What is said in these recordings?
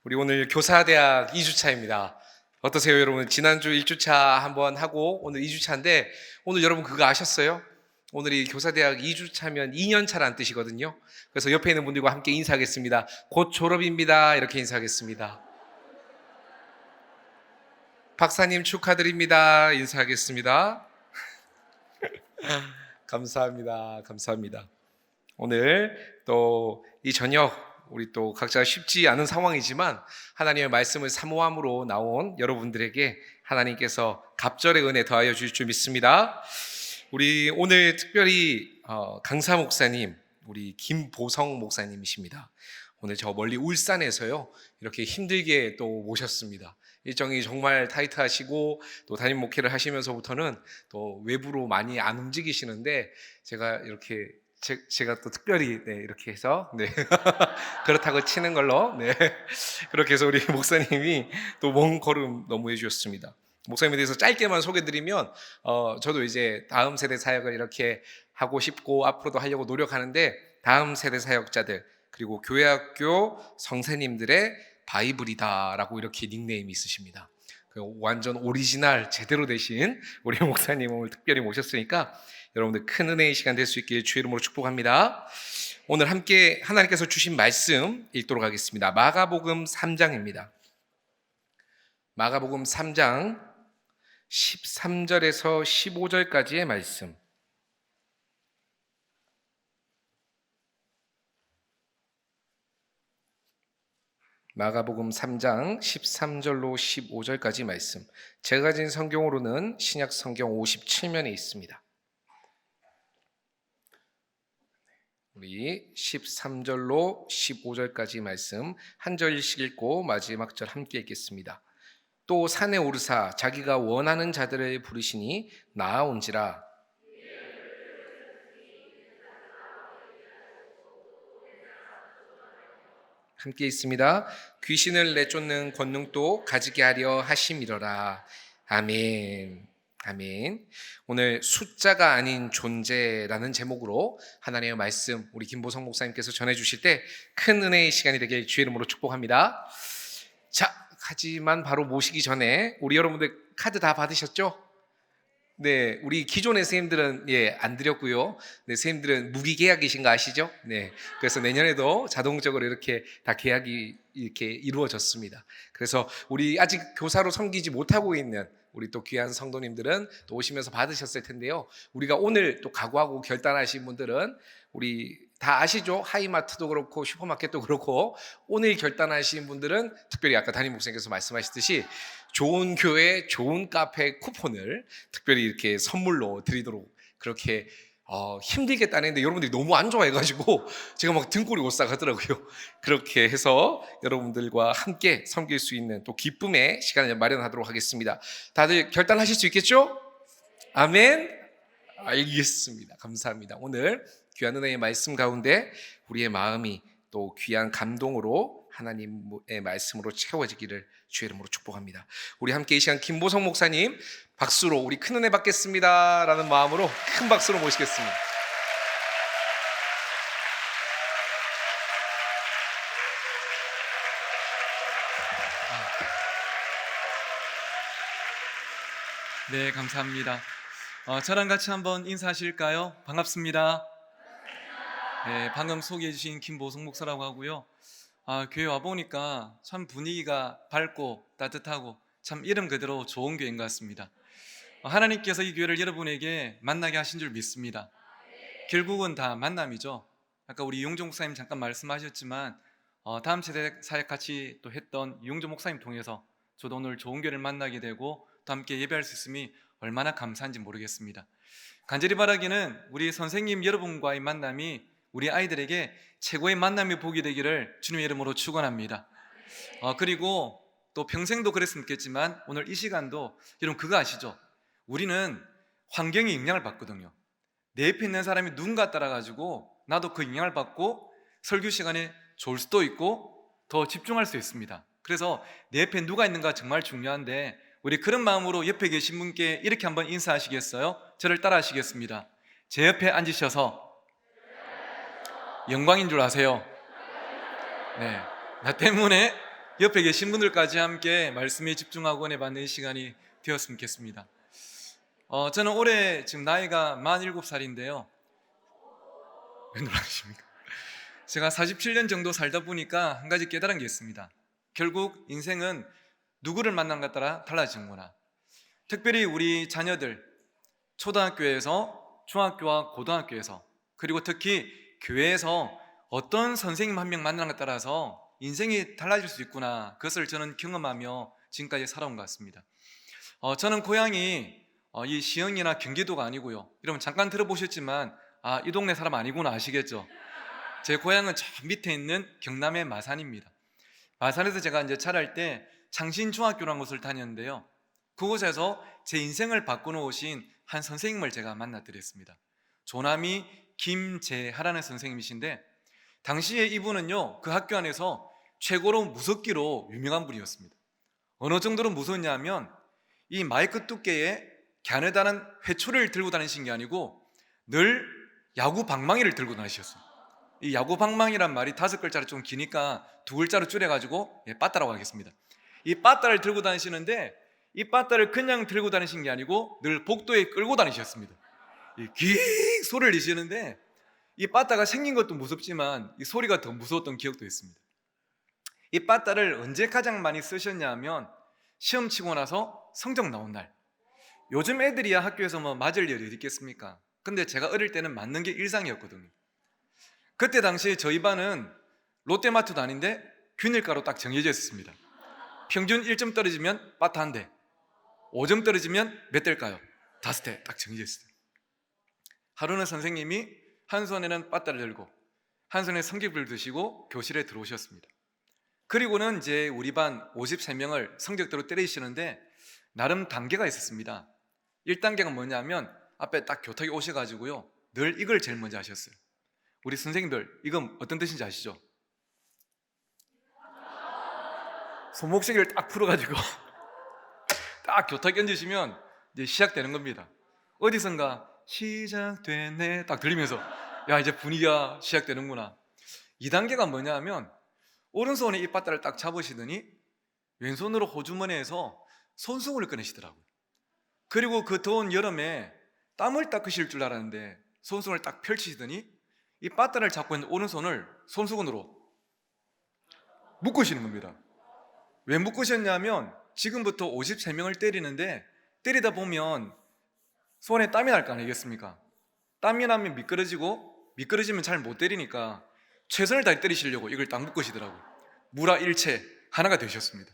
우리 오늘 교사대학 2주차입니다. 어떠세요, 여러분? 지난주 1주차 한번 하고 오늘 2주차인데 오늘 여러분 그거 아셨어요? 오늘이 교사대학 2주차면 2년차라는 뜻이거든요. 그래서 옆에 있는 분들과 함께 인사하겠습니다. 곧 졸업입니다. 이렇게 인사하겠습니다. 박사님 축하드립니다. 인사하겠습니다. 감사합니다. 감사합니다. 오늘 또 이 저녁 우리 또 각자 쉽지 않은 상황이지만 하나님의 말씀을 사모함으로 나온 여러분들에게 하나님께서 갑절의 은혜 더하여 주실 줄 믿습니다. 우리 오늘 특별히 강사 목사님, 우리 김보성 목사님이십니다. 오늘 저 멀리 울산에서요 이렇게 힘들게 또 모셨습니다. 일정이 정말 타이트하시고 또 담임 목회를 하시면서부터는 또 외부로 많이 안 움직이시는데 제가 이렇게 제가 또 특별히 이렇게 해서 그렇다고 치는 걸로 그렇게 해서 우리 목사님이 또 먼 걸음 너무 해주셨습니다. 목사님에 대해서 짧게만 소개드리면 저도 이제 다음 세대 사역을 이렇게 하고 싶고 앞으로도 하려고 노력하는데 다음 세대 사역자들 그리고 교회학교 선생님들의 바이블이다라고 이렇게 닉네임이 있으십니다. 완전 오리지널 제대로 되신 우리 목사님 오늘 특별히 모셨으니까 여러분들 큰 은혜의 시간 될 수 있길 주의 이름으로 축복합니다. 오늘 함께 하나님께서 주신 말씀 읽도록 하겠습니다. 마가복음 3장입니다. 마가복음 3장 13절에서 15절까지의 말씀. 마가복음 3장 13절로 15절까지 말씀. 제가 가진 성경으로는 신약 성경 57면에 있습니다. 우리 13절로 15절까지 말씀 한 절씩 읽고 마지막 절 함께 읽겠습니다. 또 산에 오르사 자기가 원하는 자들을 부르시니 나아온지라. 함께 있습니다. 귀신을 내쫓는 권능도 가지게 하려 하심이러라. 아멘. 아멘. 오늘 숫자가 아닌 존재라는 제목으로 하나님의 말씀 우리 김보성 목사님께서 전해주실 때 큰 은혜의 시간이 되길 주의 이름으로 축복합니다. 자, 하지만 바로 모시기 전에 우리 여러분들 카드 다 받으셨죠? 네, 우리 기존의 선생님들은 안 드렸고요. 네, 선생님들은 무기 계약이신 거 아시죠? 네, 그래서 내년에도 자동적으로 이렇게 다 계약이 이렇게 이루어졌습니다. 그래서 우리 아직 교사로 섬기지 못하고 있는 우리 또 귀한 성도님들은 또 오시면서 받으셨을 텐데요. 우리가 오늘 또 각오하고 결단하신 분들은 우리 다 아시죠? 하이마트도 그렇고 슈퍼마켓도 그렇고 오늘 결단하신 분들은 특별히 아까 담임 목사님께서 말씀하셨듯이 좋은 교회, 좋은 카페 쿠폰을 특별히 이렇게 선물로 드리도록 그렇게 힘들게 따냈는데 여러분들이 너무 안 좋아해가지고 제가 막 등골이 오싹하더라고요. 그렇게 해서 여러분들과 함께 섬길 수 있는 또 기쁨의 시간을 마련하도록 하겠습니다. 다들 결단하실 수 있겠죠? 아멘. 알겠습니다. 감사합니다. 오늘 귀한 은혜의 말씀 가운데 우리의 마음이 또 귀한 감동으로 하나님의 말씀으로 채워지기를 주의 이름으로 축복합니다. 우리 함께 이 시간 김보성 목사님 박수로 우리 큰 은혜 받겠습니다 라는 마음으로 큰 박수로 모시겠습니다. 네, 감사합니다. 저랑 같이 한번 인사하실까요? 반갑습니다. 네, 방금 소개해 주신 김보성 목사라고 하고요. 교회 와보니까 참 분위기가 밝고 따뜻하고 참 이름 그대로 좋은 교회인 것 같습니다. 하나님께서 이 교회를 여러분에게 만나게 하신 줄 믿습니다. 결국은 다 만남이죠. 아까 우리 이용종 목사님 잠깐 말씀하셨지만 다음 세대 사역 같이 또 했던 이용종 목사님 통해서 저도 오늘 좋은 교회를 만나게 되고 또 함께 예배할 수 있음이 얼마나 감사한지 모르겠습니다. 간절히 바라기는 우리 선생님 여러분과의 만남이 우리 아이들에게 최고의 만남이 보게 되기를 주님의 이름으로 축원합니다. 그리고 또 평생도 그랬으면 좋겠지만 오늘 이 시간도 여러분 그거 아시죠? 우리는 환경의 영향을 받거든요. 내 옆에 있는 사람이 누군가 따라가지고 나도 그 영향을 받고 설교 시간에 좋을 수도 있고 더 집중할 수 있습니다. 그래서 내 옆에 누가 있는가 정말 중요한데 우리 그런 마음으로 옆에 계신 분께 이렇게 한번 인사하시겠어요? 저를 따라 하시겠습니다. 제 옆에 앉으셔서 영광인 줄 아세요? 네, 나 때문에 옆에 계신 분들까지 함께 말씀에 집중하고 은혜 받는 이 시간이 되었으면 좋겠습니다. 저는 올해 지금 나이가 47살인데요. 왜 놀라십니까? 제가 47년 정도 살다 보니까 한 가지 깨달은 게 있습니다. 결국 인생은 누구를 만난가 따라 달라지는구나. 특별히 우리 자녀들, 초등학교에서, 중학교와 고등학교에서, 그리고 특히 교회에서 어떤 선생님 한 명 만나는 것 따라서 인생이 달라질 수 있구나. 그것을 저는 경험하며 지금까지 살아온 것 같습니다. 저는 고향이 이 시흥이나 경기도가 아니고요. 여러분 잠깐 들어보셨지만 이 동네 사람 아니구나 아시겠죠? 제 고향은 저 밑에 있는 경남의 마산입니다. 마산에서 제가 이제 자랄 때 창신중학교라는 곳을 다녔는데요. 그곳에서 제 인생을 바꿔놓으신 한 선생님을 제가 만나드렸습니다. 조남이 김재하라는 선생님이신데 당시에 이분은요 그 학교 안에서 최고로 무섭기로 유명한 분이었습니다. 어느 정도로 무섭냐면 이 마이크 두께에 갸느다는 회초리를 들고 다니신 게 아니고 늘 야구 방망이를 들고 다니셨어요. 이 야구 방망이란 말이 5글자로 좀 기니까 2글자로 줄여가지고 빠따라고 하겠습니다. 이 빠따를 들고 다니시는데 이 빠따를 그냥 들고 다니신 게 아니고 늘 복도에 끌고 다니셨습니다. 기 소리를 내시는데 이 빠따가 생긴 것도 무섭지만 이 소리가 더 무서웠던 기억도 있습니다. 이 빠따를 언제 가장 많이 쓰셨냐 하면 시험 치고 나서 성적 나온 날. 요즘 애들이야 학교에서 뭐 맞을 일이 어디 있겠습니까? 근데 제가 어릴 때는 맞는 게 일상이었거든요. 그때 당시에 저희 반은 롯데마트도 아닌데 균일가로 딱 정해져 있었습니다. 평균 1점 떨어지면 빠따 한 대, 5점 떨어지면 몇 대일까요? 5대 딱 정해져 있어요. 하루는 선생님이 한 손에는 빠따를 들고 한 손에 성격을 드시고 교실에 들어오셨습니다. 그리고는 이제 우리 반 53명을 성적대로 때리시는데 나름 단계가 있었습니다. 1단계가 뭐냐면 앞에 딱 교탁이 오셔가지고요 늘 이걸 제일 먼저 하셨어요. 우리 선생님들 이건 어떤 뜻인지 아시죠? 손목시계를 딱 풀어가지고 딱 교탁 얹으시면 이제 시작되는 겁니다. 어디선가 시작됐네 딱 들리면서 야 이제 분위기가 시작되는구나. 2단계가 뭐냐 하면 오른손에 이 빠따를 딱 잡으시더니 왼손으로 호주머니에서 손수건을 꺼내시더라고요. 그리고 그 더운 여름에 땀을 닦으실 줄 알았는데 손수건을 딱 펼치시더니 이 빠따를 잡고 있는 오른손을 손수건으로 묶으시는 겁니다. 왜 묶으셨냐면 지금부터 53명을 때리는데 때리다 보면 손에 땀이 날 거 아니겠습니까? 땀이 나면 미끄러지면 잘 못 때리니까 최선을 다해 때리시려고 이걸 딱 묶으시더라고요. 무라일체 하나가 되셨습니다.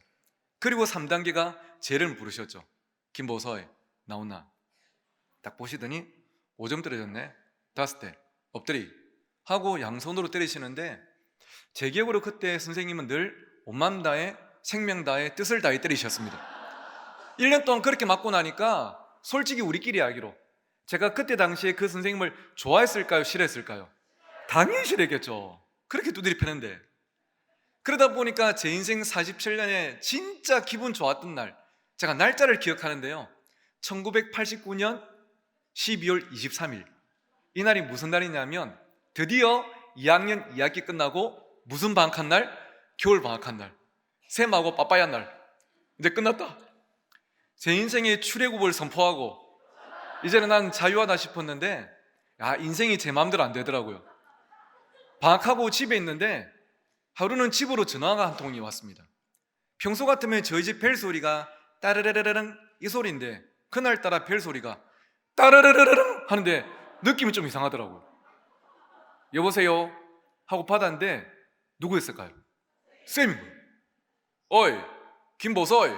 그리고 3단계가 죄를 부르셨죠. 김보서에 나오나 딱 보시더니 5점 떨어졌네 5대 엎드리 하고 양손으로 때리시는데 제 기억으로 그때 선생님은 늘 온맘 다해 생명 다해 뜻을 다해 때리셨습니다. 1년 동안 그렇게 맞고 나니까 솔직히 우리끼리 알기로 제가 그때 당시에 그 선생님을 좋아했을까요? 싫어했을까요? 당연히 싫어했겠죠. 그렇게 두드리 패는데. 그러다 보니까 제 인생 47년에 진짜 기분 좋았던 날, 제가 날짜를 기억하는데요 1989년 12월 23일 이 날이 무슨 날이냐면 드디어 2학년 2학기 끝나고 무슨 방학한 날? 겨울 방학한 날, 샘하고 빠빠이한 날. 이제 끝났다. 제 인생의 출애굽을 선포하고 이제는 난 자유하다 싶었는데 인생이 제 마음대로 안 되더라고요. 방학하고 집에 있는데 하루는 집으로 전화가 한 통이 왔습니다. 평소 같으면 저희 집 벨소리가 따르르르릉 이 소리인데 그날따라 벨소리가 따르르르릉 하는데 느낌이 좀 이상하더라고요. 여보세요 하고 받았는데 누구였을까요? 쌤인 거예요. 어이 김보서이.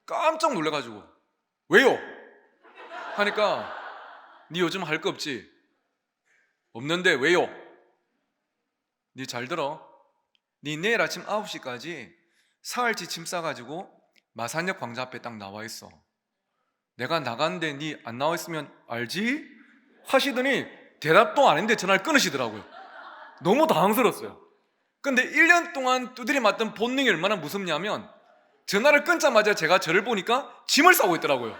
깜짝 놀라가지고 왜요? 하니까 니 요즘 할 거 없지? 없는데 왜요? 니 잘 들어. 니 내일 아침 9시까지 사흘치 짐 싸가지고 마산역 광장 앞에 딱 나와 있어. 내가 나갔는데 니 안 나와 있으면 알지? 하시더니 대답도 안 했는데 전화를 끊으시더라고요. 너무 당황스러웠어요. 근데 1년 동안 두드려 맞던 본능이 얼마나 무섭냐면 전화를 끊자마자 제가 저를 보니까 짐을 싸고 있더라고요.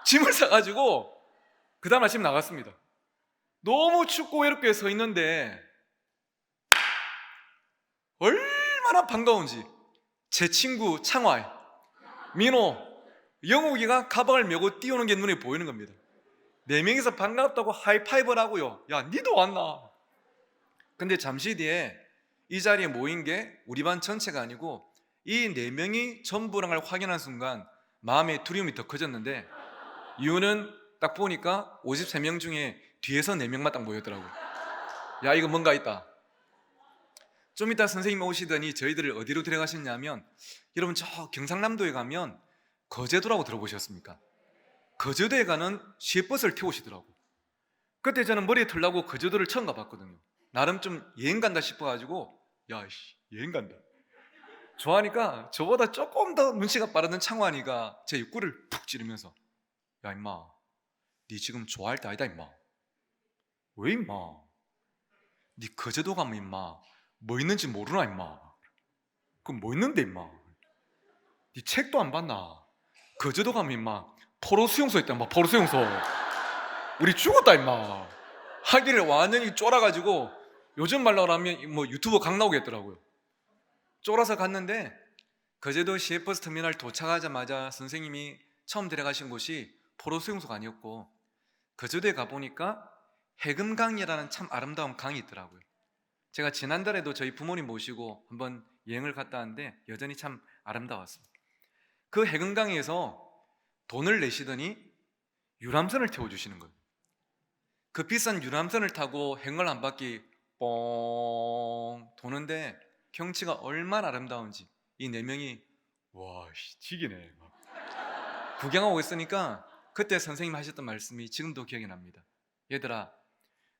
짐을 싸가지고 그 다음 아침 나갔습니다. 너무 춥고 외롭게 서 있는데 얼마나 반가운지 제 친구 창활, 민호, 영욱이가 가방을 메고 뛰어오는 게 눈에 보이는 겁니다. 네 명이서 반갑다고 하이파이브를 하고요. 야, 니도 왔나? 근데 잠시 뒤에 이 자리에 모인 게 우리 반 전체가 아니고 이 네 명이 전부란 걸 확인한 순간 마음의 두려움이 더 커졌는데, 이유는 딱 보니까 53명 중에 뒤에서 4명만 딱 모였더라고요. 야, 이거 뭔가 있다. 좀 이따 선생님이 오시더니 저희들을 어디로 데려가셨냐면, 여러분 저 경상남도에 가면 거제도라고 들어보셨습니까? 거제도에 가는 시외버스를 태우시더라고요. 그때 저는 머리에 털라고 거제도를 처음 가봤거든요. 나름 좀 여행 간다 싶어가지고, 야, 여행 간다 좋아하니까 저보다 조금 더 눈치가 빠르던 창환이가 제 입구를 푹 찌르면서, 야 임마, 니 지금 좋아할 때 아니다 임마. 왜 임마? 니 거제도 가면 임마 뭐 있는지 모르나 임마. 그럼 뭐 있는데 임마? 니 책도 안 봤나? 거제도 가면 임마 포로 수용소 있다 임마. 포로 수용소. 우리 죽었다 임마 하기를 완전히 쫄아가지고, 요즘 말로 하면 뭐 유튜브 강 나오겠더라고요. 쫄아서 갔는데 거제도 시외버스 터미널 도착하자마자 선생님이 처음 데려가신 곳이 포로 수용소가 아니었고, 거제도에 가보니까 해금강이라는 참 아름다운 강이 있더라고요. 제가 지난달에도 저희 부모님 모시고 한번 여행을 갔다 왔는데 여전히 참 아름다웠습니다. 그 해금강에서 돈을 내시더니 유람선을 태워주시는 거예요. 그 비싼 유람선을 타고 해금을 한 바퀴 뽕 도는데 경치가 얼마나 아름다운지 이 네 명이 와 지기네 막 구경하고 있으니까, 그때 선생님 하셨던 말씀이 지금도 기억이 납니다. 얘들아,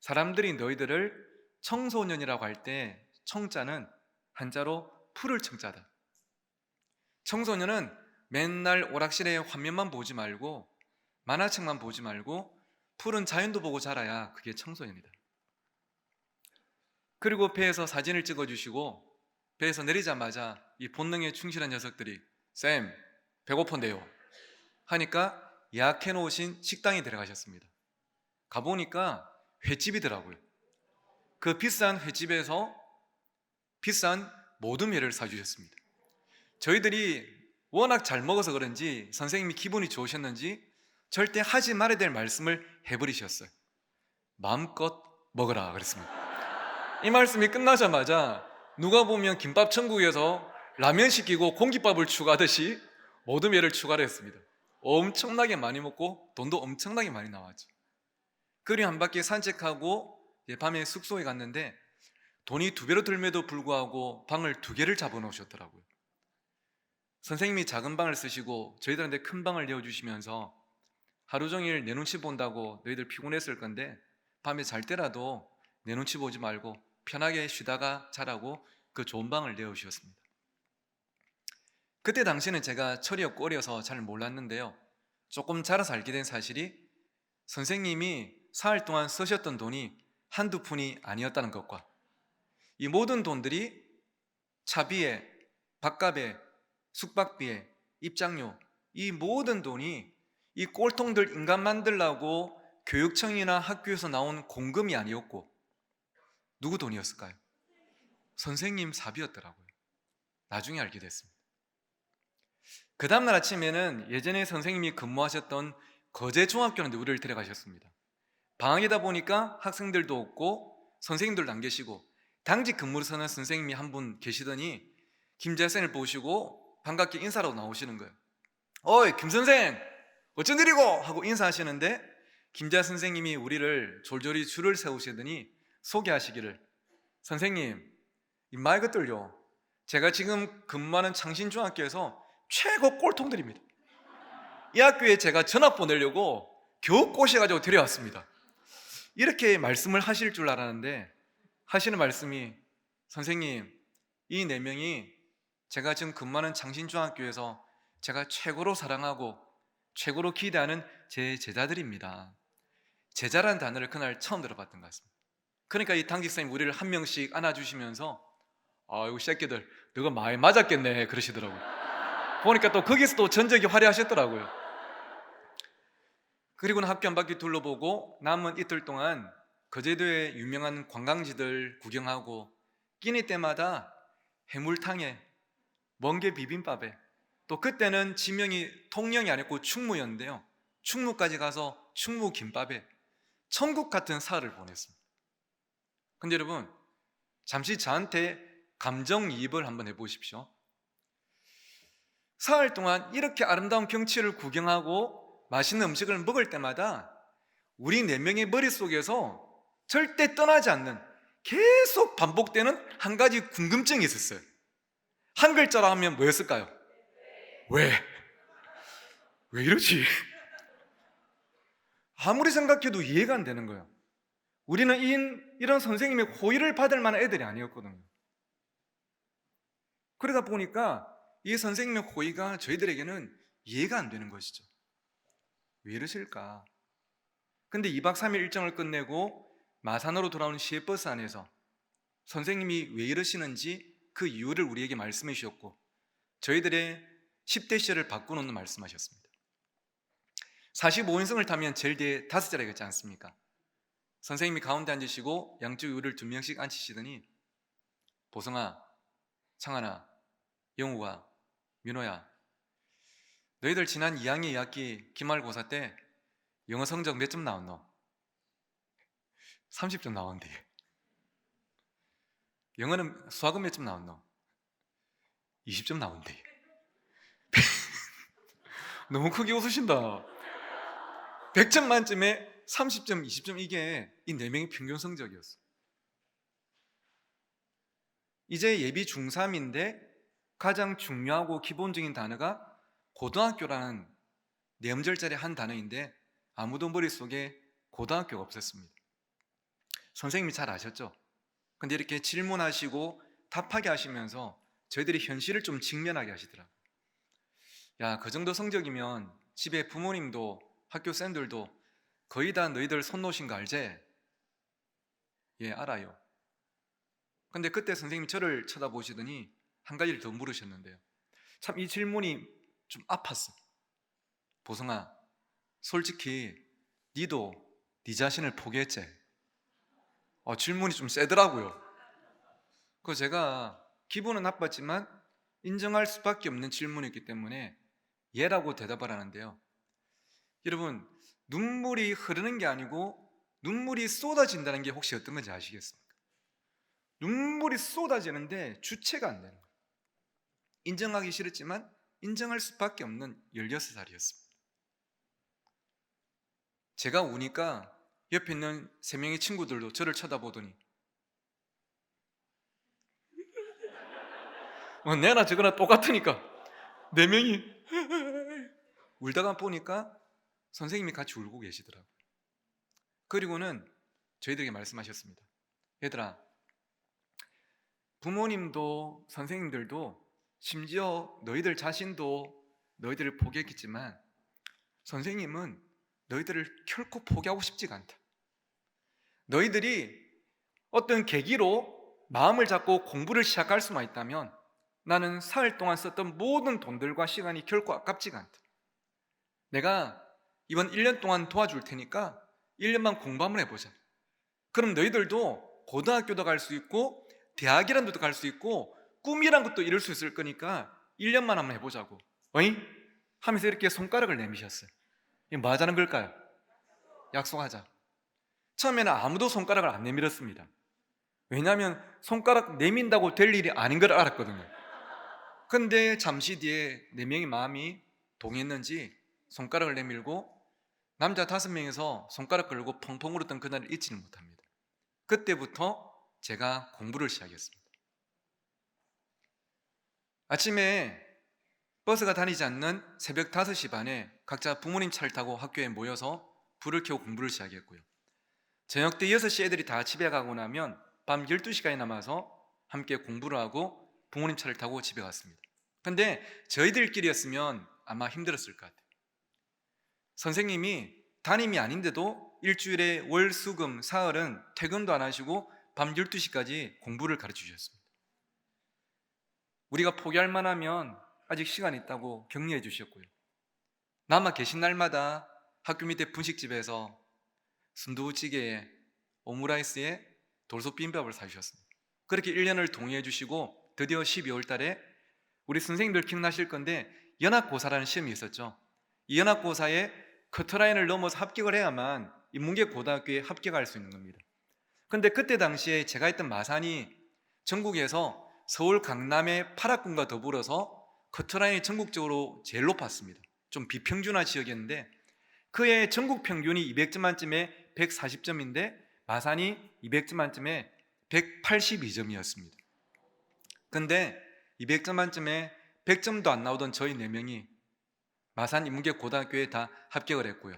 사람들이 너희들을 청소년이라고 할 때 청자는 한자로 풀을 청자다. 청소년은 맨날 오락실에 화면만 보지 말고 만화책만 보지 말고 푸른 자연도 보고 자라야 그게 청소년이다. 그리고 배에서 사진을 찍어주시고 배에서 내리자마자 이 본능에 충실한 녀석들이 쌤 배고픈데요 하니까 예약해 놓으신 식당에 데려가셨습니다. 가보니까 횟집이더라고요. 그 비싼 횟집에서 비싼 모든 회를 사주셨습니다. 저희들이 워낙 잘 먹어서 그런지 선생님이 기분이 좋으셨는지 절대 하지 말아야 될 말씀을 해버리셨어요. 마음껏 먹어라 그랬습니다. 이 말씀이 끝나자마자 누가 보면 김밥 천국에서 라면 시키고 공깃밥을 추가하듯이 모든 회를 추가를 했습니다. 엄청나게 많이 먹고 돈도 엄청나게 많이 나왔죠. 그리 한 바퀴 산책하고 밤에 숙소에 갔는데 돈이 2배로 들면도 불구하고 방을 2개를 잡아놓으셨더라고요. 선생님이 작은 방을 쓰시고 저희들한테 큰 방을 내어주시면서 하루 종일 내 눈치 본다고 너희들 피곤했을 건데 밤에 잘 때라도 내 눈치 보지 말고 편하게 쉬다가 자라고 그 좋은 방을 내어주셨습니다. 그때 당시에는 제가 철이었고 어려서 잘 몰랐는데요, 조금 자라서 알게 된 사실이 선생님이 사흘 동안 쓰셨던 돈이 한두 푼이 아니었다는 것과, 이 모든 돈들이 차비에, 밥값에, 숙박비에, 입장료, 이 모든 돈이 이 꼴통들 인간 만들라고 교육청이나 학교에서 나온 공금이 아니었고 누구 돈이었을까요? 선생님 사비였더라고요. 나중에 알게 됐습니다. 그 다음날 아침에는 예전에 선생님이 근무하셨던 거제중학교는 우리를 데려가셨습니다. 방학이다 보니까 학생들도 없고 선생님들도 안 계시고 당직 근무를 서는 선생님이 한 분 계시더니 김재생을 보시고 반갑게 인사하러 나오시는 거예요. 어이 김선생 어쩐 일이고 하고 인사하시는데, 김재 선생님이 우리를 졸졸히 줄을 세우시더니 소개하시기를, 선생님 이 말 것들요, 제가 지금 근무하는 창신중학교에서 최고 꼴통들입니다. 이 학교에 제가 전학 보내려고 겨우 꼬셔가지고 데려왔습니다. 이렇게 말씀을 하실 줄 알았는데 하시는 말씀이, 선생님 이 4명이 제가 지금 근무하는 창신중학교에서 제가 최고로 사랑하고 최고로 기대하는 제 제자들입니다. 제자라는 단어를 그날 처음 들어봤던 것 같습니다. 그러니까 이 당직사님 우리를 한 명씩 안아주시면서 아이고 새끼들 너가 많이 맞았겠네 그러시더라고요. 보니까 또 거기서 또 전적이 화려하셨더라고요. 그리고는 학교 한 바퀴 둘러보고 남은 이틀 동안 거제도의 유명한 관광지들 구경하고 끼니 때마다 해물탕에, 멍게 비빔밥에, 또 그때는 지명이 통영이 아니고 충무였는데요, 충무까지 가서 충무김밥에 천국 같은 사흘을 보냈습니다. 근데 여러분, 잠시 저한테 감정이입을 한번 해보십시오. 사흘 동안 이렇게 아름다운 경치를 구경하고 맛있는 음식을 먹을 때마다 우리 네 명의 머릿속에서 절대 떠나지 않는, 계속 반복되는 한 가지 궁금증이 있었어요. 한 글자로 하면 뭐였을까요? 왜? 왜 이러지? 아무리 생각해도 이해가 안 되는 거예요. 우리는 이런 선생님의 호의를 받을 만한 애들이 아니었거든요. 그러다 보니까 이 선생님의 호의가 저희들에게는 이해가 안 되는 것이죠. 왜 이러실까? 근데 2박 3일 일정을 끝내고 마산으로 돌아오는 시외버스 안에서 선생님이 왜 이러시는지 그 이유를 우리에게 말씀해 주셨고, 저희들의 10대 시절을 바꾸는 말씀하셨습니다. 45인승을 타면 제일 뒤에 5자리가 있지 않습니까? 선생님이 가운데 앉으시고 양쪽 우리를 2명씩 앉히시더니, 보성아, 창하나, 영우가, 민호야, 너희들 지난 2학년 2학기 기말고사 때 영어 성적 몇 점 나왔노? 30점 나왔는데. 영어는, 수학은 몇 점 나왔노? 20점 나온대. 너무 크게 웃으신다. 100점 만점에 30점, 20점, 이게 이 4명의 평균 성적이었어. 이제 예비 중3인데 가장 중요하고 기본적인 단어가 고등학교라는 4음절짜리 한 단어인데 아무도 머릿속에 고등학교가 없었습니다. 선생님이 잘 아셨죠? 근데 이렇게 질문하시고 답하게 하시면서 저희들이 현실을 좀 직면하게 하시더라고요. 야, 그 정도 성적이면 집에 부모님도 학교 쌤들도 거의 다 너희들 손 놓으신 거 알지? 예, 알아요. 근데 그때 선생님이 저를 쳐다보시더니 한 가지를 더 물으셨는데요, 참 이 질문이 좀 아팠어. 보성아, 솔직히 니도 네 자신을 포기했지? 질문이 좀 세더라고요. 그래서 제가 기분은 나빴지만 인정할 수밖에 없는 질문이었기 때문에 예라고 대답을 하는데요, 여러분, 눈물이 흐르는 게 아니고 눈물이 쏟아진다는 게 혹시 어떤 건지 아시겠습니까? 눈물이 쏟아지는데 주체가 안 되는 거예요. 인정하기 싫었지만 인정할 수밖에 없는 16살이었습니다. 제가 우니까 옆에 있는 3명의 친구들도 저를 쳐다보더니 내나 저거나 똑같으니까 4명이 울다가 보니까 선생님이 같이 울고 계시더라고요. 그리고는 저희들에게 말씀하셨습니다. 얘들아, 부모님도 선생님들도 심지어 너희들 자신도 너희들을 포기했겠지만 선생님은 너희들을 결코 포기하고 싶지가 않다. 너희들이 어떤 계기로 마음을 잡고 공부를 시작할 수만 있다면 나는 사흘 동안 썼던 모든 돈들과 시간이 결코 아깝지가 않다. 내가 이번 1년 동안 도와줄 테니까 1년만 공부 한번 해보자. 그럼 너희들도 고등학교도 갈 수 있고 대학이란 데도 갈 수 있고 꿈이란 것도 이룰 수 있을 거니까 1년만 한번 해보자고. 어이? 하면서 이렇게 손가락을 내미셨어요. 이게 뭐 하자는 걸까요? 약속하자. 처음에는 아무도 손가락을 안 내밀었습니다. 왜냐하면 손가락 내민다고 될 일이 아닌 걸 알았거든요. 근데 잠시 뒤에 4명의 마음이 동했는지 손가락을 내밀고 남자 5명에서 손가락 걸고 펑펑 울었던 그날을 잊지는 못합니다. 그때부터 제가 공부를 시작했습니다. 아침에 버스가 다니지 않는 새벽 5시 반에 각자 부모님 차를 타고 학교에 모여서 불을 켜고 공부를 시작했고요. 저녁 때 6시 애들이 다 집에 가고 나면 밤 12시까지 남아서 함께 공부를 하고 부모님 차를 타고 집에 갔습니다. 근데 저희들끼리였으면 아마 힘들었을 것 같아요. 선생님이 담임이 아닌데도 일주일에 월, 수, 금, 사흘은 퇴근도 안 하시고 밤 12시까지 공부를 가르쳐 주셨습니다. 우리가 포기할 만하면 아직 시간이 있다고 격려해 주셨고요. 남아 계신 날마다 학교 밑에 분식집에서 순두부찌개에 오므라이스에 돌솥비빔밥을 사주셨습니다. 그렇게 1년을 동의해 주시고 드디어 12월 달에 우리 선생님들 기억나실 건데 연합고사라는 시험이 있었죠. 이 연합고사에 커트라인을 넘어서 합격을 해야만 인문계고등학교에 합격할 수 있는 겁니다. 근데 그때 당시에 제가 있던 마산이 전국에서 서울 강남의 8학군과 더불어서 커트라인이 전국적으로 제일 높았습니다. 좀 비평준화 지역이었는데 그의 전국 평균이 200점 만점에 140점인데 마산이 200점 만점에 182점이었습니다. 근데 200점 만점에 100점도 안 나오던 저희 4명이 마산 인문계 고등학교에 다 합격을 했고요.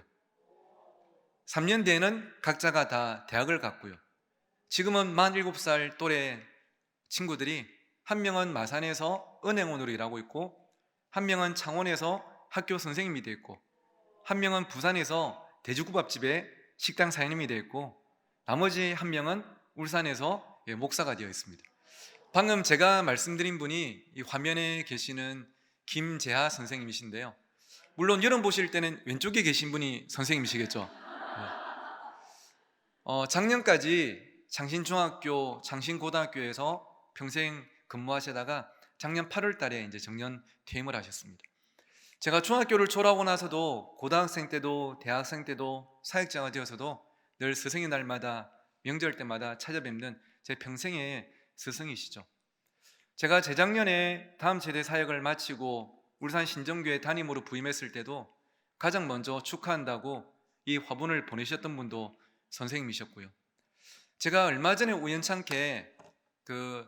3년 뒤에는 각자가 다 대학을 갔고요. 지금은 47살 또래 친구들이 한 명은 마산에서 은행원으로 일하고 있고, 한 명은 창원에서 학교 선생님이 되어 있고, 한 명은 부산에서 돼지국밥집에 식당 사장님이 되어 있고, 나머지 한 명은 울산에서 목사가 되어 있습니다. 방금 제가 말씀드린 분이 이 화면에 계시는 김재하 선생님이신데요. 물론 여러분 보실 때는 왼쪽에 계신 분이 선생님이시겠죠. 작년까지 장신중학교, 장신고등학교에서 평생 근무하시다가 작년 8월 달에 이제 정년 퇴임을 하셨습니다. 제가 중학교를 졸업하고 나서도 고등학생 때도 대학생 때도 사역자가 되어서도 늘 스승의 날마다 명절 때마다 찾아뵙는 제 평생의 스승이시죠. 제가 재작년에 다음 세대 사역을 마치고 울산 신정교회 담임으로 부임했을 때도 가장 먼저 축하한다고 이 화분을 보내셨던 분도 선생님이셨고요. 제가 얼마 전에 우연찮게 그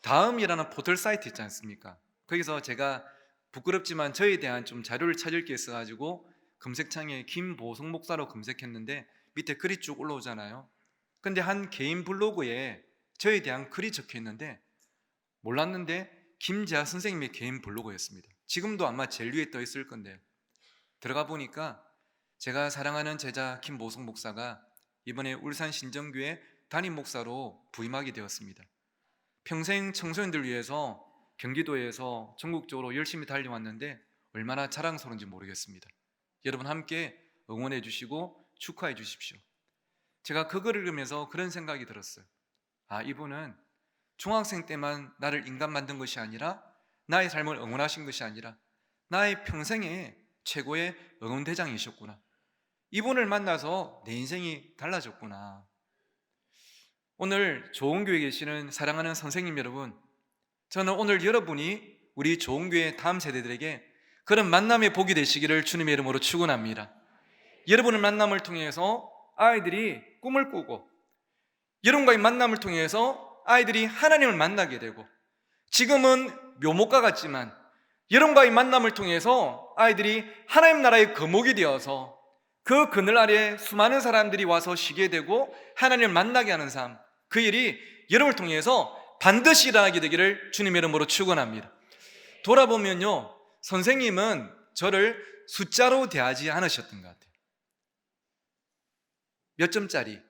다음이라는 포털 사이트 있지 않습니까? 거기서 제가 부끄럽지만 저에 대한 좀 자료를 찾을 게 있어가지고 검색창에 김보성 목사로 검색했는데 밑에 글이 쭉 올라오잖아요. 근데 한 개인 블로그에 저에 대한 글이 적혀 있는데 몰랐는데 김재하 선생님의 개인 블로그였습니다. 지금도 아마 제일 위에 떠 있을 건데요. 들어가 보니까 제가 사랑하는 제자 김보성 목사가 이번에 울산 신정교회 담임 목사로 부임하게 되었습니다. 평생 청소년들 위해서 경기도에서 전국적으로 열심히 달려왔는데 얼마나 자랑스러운지 모르겠습니다. 여러분 함께 응원해 주시고 축하해 주십시오. 제가 그 글을 읽으면서 그런 생각이 들었어요. 아, 이분은 중학생 때만 나를 인간 만든 것이 아니라 나의 삶을 응원하신 것이 아니라 나의 평생의 최고의 응원대장이셨구나. 이분을 만나서 내 인생이 달라졌구나. 오늘 좋은교회에 계시는 사랑하는 선생님 여러분, 저는 오늘 여러분이 우리 좋은교회 다음 세대들에게 그런 만남의 복이 되시기를 주님의 이름으로 축원합니다. 여러분의 만남을 통해서 아이들이 꿈을 꾸고, 여러분과의 만남을 통해서 아이들이 하나님을 만나게 되고, 지금은 묘목과 같지만 여러분과의 만남을 통해서 아이들이 하나님 나라의 거목이 되어서 그 그늘 아래 수많은 사람들이 와서 쉬게 되고 하나님을 만나게 하는 삶, 그 일이 여러분을 통해서 반드시 일어나게 되기를 주님의 이름으로 축원합니다. 돌아보면요, 선생님은 저를 숫자로 대하지 않으셨던 것 같아요. 몇 점짜리,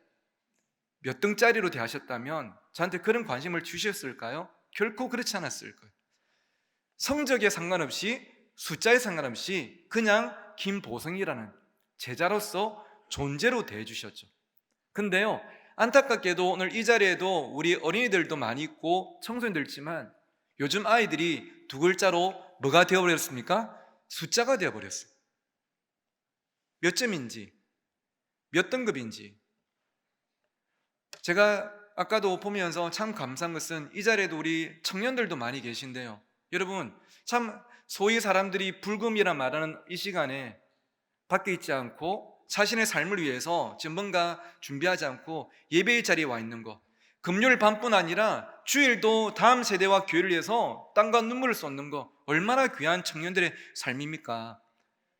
몇 등짜리로 대하셨다면 저한테 그런 관심을 주셨을까요? 결코 그렇지 않았을 거예요. 성적에 상관없이, 숫자에 상관없이 그냥 김보성이라는 제자로서 존재로 대해주셨죠. 근데요, 안타깝게도 오늘 이 자리에도 우리 어린이들도 많이 있고 청소년들 있지만 요즘 아이들이 두 글자로 뭐가 되어버렸습니까? 숫자가 되어버렸어요. 몇 점인지, 몇 등급인지. 제가 아까도 보면서 참 감사한 것은 이 자리에도 우리 청년들도 많이 계신데요, 여러분 참 소위 사람들이 불금이라 말하는 이 시간에 밖에 있지 않고 자신의 삶을 위해서 지금 뭔가 준비하지 않고 예배의 자리에 와 있는 거, 금요일 밤뿐 아니라 주일도 다음 세대와 교회를 위해서 땀과 눈물을 쏟는 거, 얼마나 귀한 청년들의 삶입니까?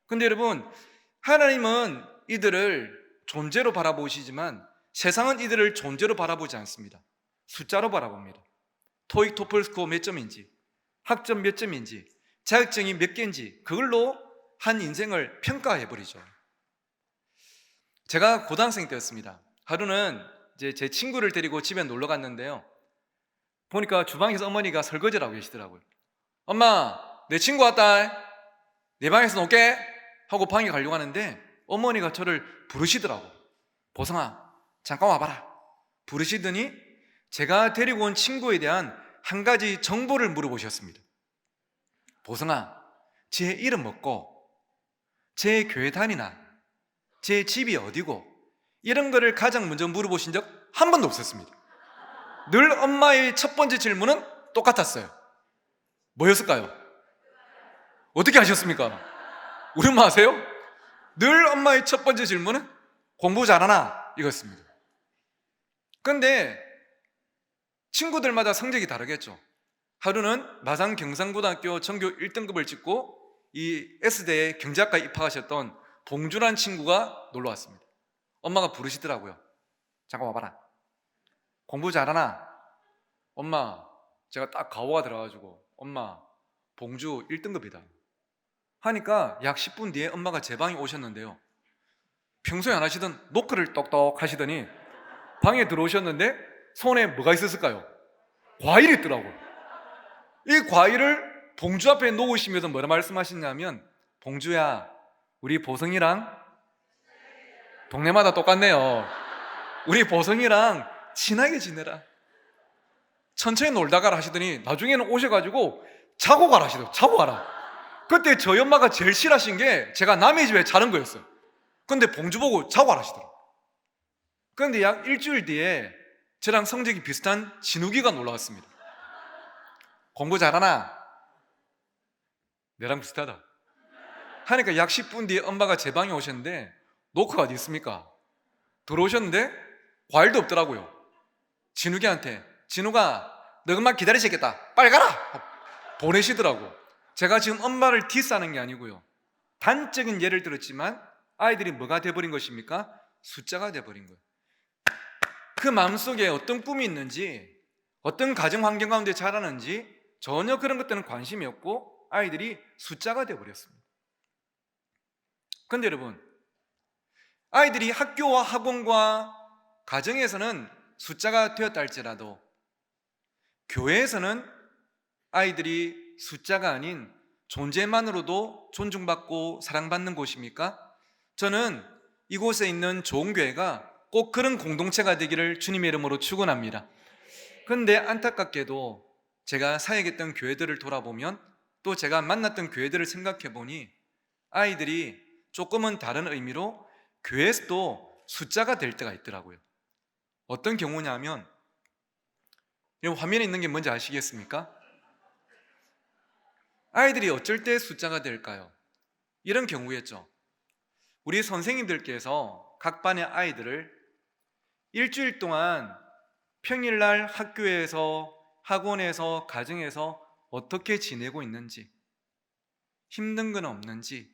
근데 여러분, 하나님은 이들을 존재로 바라보시지만 세상은 이들을 존재로 바라보지 않습니다. 숫자로 바라봅니다. 토익 토플 스코어 몇 점인지, 학점 몇 점인지, 자격증이 몇 개인지, 그걸로 한 인생을 평가해버리죠. 제가 고등학생 때였습니다. 하루는 이제 제 친구를 데리고 집에 놀러 갔는데요, 보니까 주방에서 어머니가 설거지를 하고 계시더라고요. 엄마, 내 친구 왔다, 내 방에서 놀게 하고 방에 가려고 하는데 어머니가 저를 부르시더라고. 보성아, 잠깐 와봐라. 부르시더니 제가 데리고 온 친구에 대한 한 가지 정보를 물어보셨습니다. 보성아, 제 이름 뭐고, 제 교회 다니나, 제 집이 어디고, 이런 거를 가장 먼저 물어보신 적 한 번도 없었습니다. 늘 엄마의 첫 번째 질문은 똑같았어요. 뭐였을까요? 어떻게 하셨습니까? 우리 엄마 아세요? 늘 엄마의 첫 번째 질문은 공부 잘하나? 이거였습니다. 근데 친구들마다 성적이 다르겠죠. 하루는 마산 경상고등학교 전교 1등급을 찍고 이 S대에 경제학과에 입학하셨던 봉준한 친구가 놀러 왔습니다. 엄마가 부르시더라고요. 잠깐 와봐라. 공부 잘하나? 엄마, 제가 딱 가오가 들어가지고 엄마, 봉주 1등급이다 하니까 약 10분 뒤에 엄마가 제 방에 오셨는데요, 평소에 안 하시던 노크를 똑똑 하시더니 방에 들어오셨는데 손에 뭐가 있었을까요? 과일이 있더라고요. 이 과일을 봉주 앞에 놓으시면서 뭐라 말씀하시냐면, 봉주야, 우리 보성이랑 동네마다 똑같네요. 우리 보성이랑 친하게 지내라. 천천히 놀다 가라 하시더니 나중에는 오셔가지고 자고 가라 하시더라고요. 자고 가라. 그때 저희 엄마가 제일 싫어하신 게 제가 남의 집에 자는 거였어요. 근데 봉주 보고 자고 가라 하시더라고요. 그런데 약 일주일 뒤에 저랑 성적이 비슷한 진욱이가 놀러 왔습니다. 공부 잘하나? 내랑 비슷하다 하니까 약 10분 뒤에 엄마가 제 방에 오셨는데 노크가 어디 있습니까? 들어오셨는데 과일도 없더라고요. 진욱이한테, 진욱아, 너 금방 기다리시겠다, 빨리 가라! 보내시더라고. 제가 지금 엄마를 디스하는 게 아니고요, 단적인 예를 들었지만 아이들이 뭐가 돼버린 것입니까? 숫자가 돼버린 거예요. 그 마음속에 어떤 꿈이 있는지, 어떤 가정 환경 가운데 자라는지 전혀 그런 것들은 관심이 없고 아이들이 숫자가 돼버렸습니다. 그런데 여러분, 아이들이 학교와 학원과 가정에서는 숫자가 되었다 할지라도 교회에서는 아이들이 숫자가 아닌 존재만으로도 존중받고 사랑받는 곳입니까? 저는 이곳에 있는 좋은 교회가 꼭 그런 공동체가 되기를 주님의 이름으로 축원합니다. 그런데 안타깝게도 제가 사역했던 교회들을 돌아보면, 또 제가 만났던 교회들을 생각해 보니 아이들이 조금은 다른 의미로 교회에서도 숫자가 될 때가 있더라고요. 어떤 경우냐면, 여러분 화면에 있는 게 뭔지 아시겠습니까? 아이들이 어쩔 때 숫자가 될까요? 이런 경우였죠. 우리 선생님들께서 각 반의 아이들을 일주일 동안 평일날 학교에서, 학원에서, 가정에서 어떻게 지내고 있는지, 힘든 건 없는지,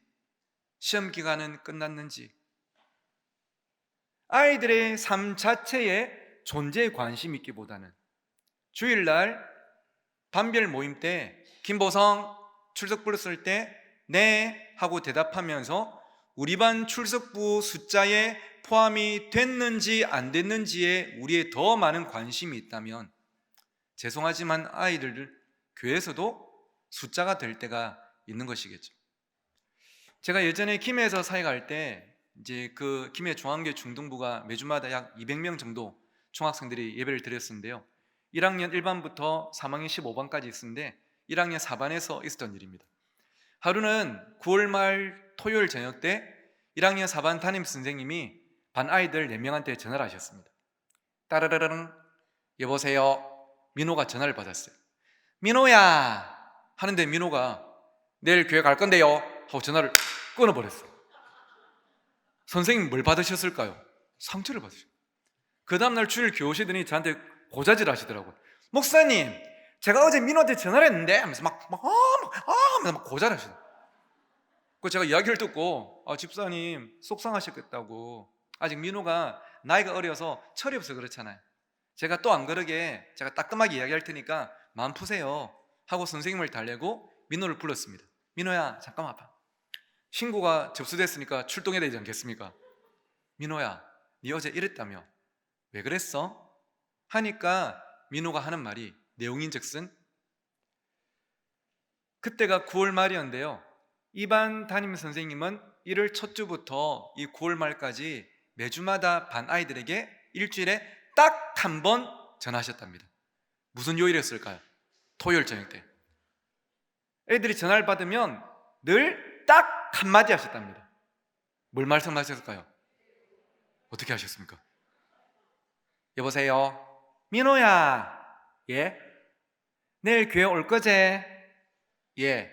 시험 기간은 끝났는지, 아이들의 삶 자체에 존재에 관심 있기보다는 주일날 반별 모임 때 김보성 출석 불렀을 때 네 하고 대답하면서 우리 반 출석부 숫자에 포함이 됐는지 안 됐는지에 우리의 더 많은 관심이 있다면, 죄송하지만 아이들 교회에서도 숫자가 될 때가 있는 것이겠죠. 제가 예전에 김해에서 사역할 때 이제 그 김해 중앙교 중등부가 매주마다 약 200명 정도 중학생들이 예배를 드렸었는데요, 1학년 1반부터 3학년 15반까지 있었는데 1학년 4반에서 있었던 일입니다. 하루는 9월 말 토요일 저녁 때 1학년 4반 담임 선생님이 반 아이들 4명한테 전화를 하셨습니다. 따르르릉, 여보세요. 민호가 전화를 받았어요. 민호야 하는데 민호가 내일 교회 갈 건데요 하고 전화를 끊어버렸어요. 선생님 뭘 받으셨을까요? 상처를 받으셨어요. 그 다음날 주일 교회 오시더니 저한테 고자질 하시더라고요. 목사님, 제가 어제 민호한테 전화를 했는데 하면서 하면서 막 고자를 하시더라고요. 그 제가 이야기를 듣고, 집사님 속상하셨겠다고, 아직 민호가 나이가 어려서 철이 없어 그렇잖아요. 제가 또 안 그러게 제가 따끔하게 이야기할 테니까 마음 푸세요 하고 선생님을 달래고 민호를 불렀습니다. 민호야, 잠깐 와봐. 신고가 접수됐으니까 출동해야 되지 않겠습니까? 민호야, 네 어제 이랬다며. 왜 그랬어? 하니까 민호가 하는 말이 내용인즉슨, 그때가 9월 말이었는데요, 이반 담임 선생님은 1월 첫 주부터 이 9월 말까지 매주마다 반 아이들에게 일주일에 딱 한 번 전화하셨답니다. 무슨 요일이었을까요? 토요일 저녁 때. 애들이 전화를 받으면 늘 딱 한마디 하셨답니다. 뭘 말씀하셨을까요? 어떻게 하셨습니까? 여보세요? 민호야. 예? 내일 교회 올 거지? 예.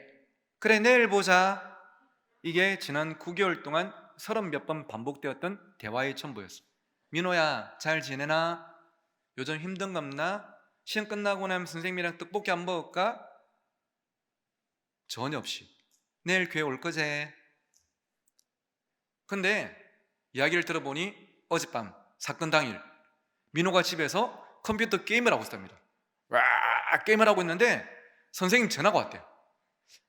그래, 내일 보자. 이게 지난 9개월 동안 30몇 번 반복되었던 대화의 전부였어. 민호야, 잘 지내나? 요즘 힘든갑나? 시험 끝나고 나면 선생님이랑 떡볶이 안 먹을까? 전혀 없이. 내일 교회 올 거지? 근데 이야기를 들어보니 어젯밤 사건 당일 민호가 집에서 컴퓨터 게임을 하고 있답니다. 와, 게임을 하고 있는데 선생님 전화가 왔대요.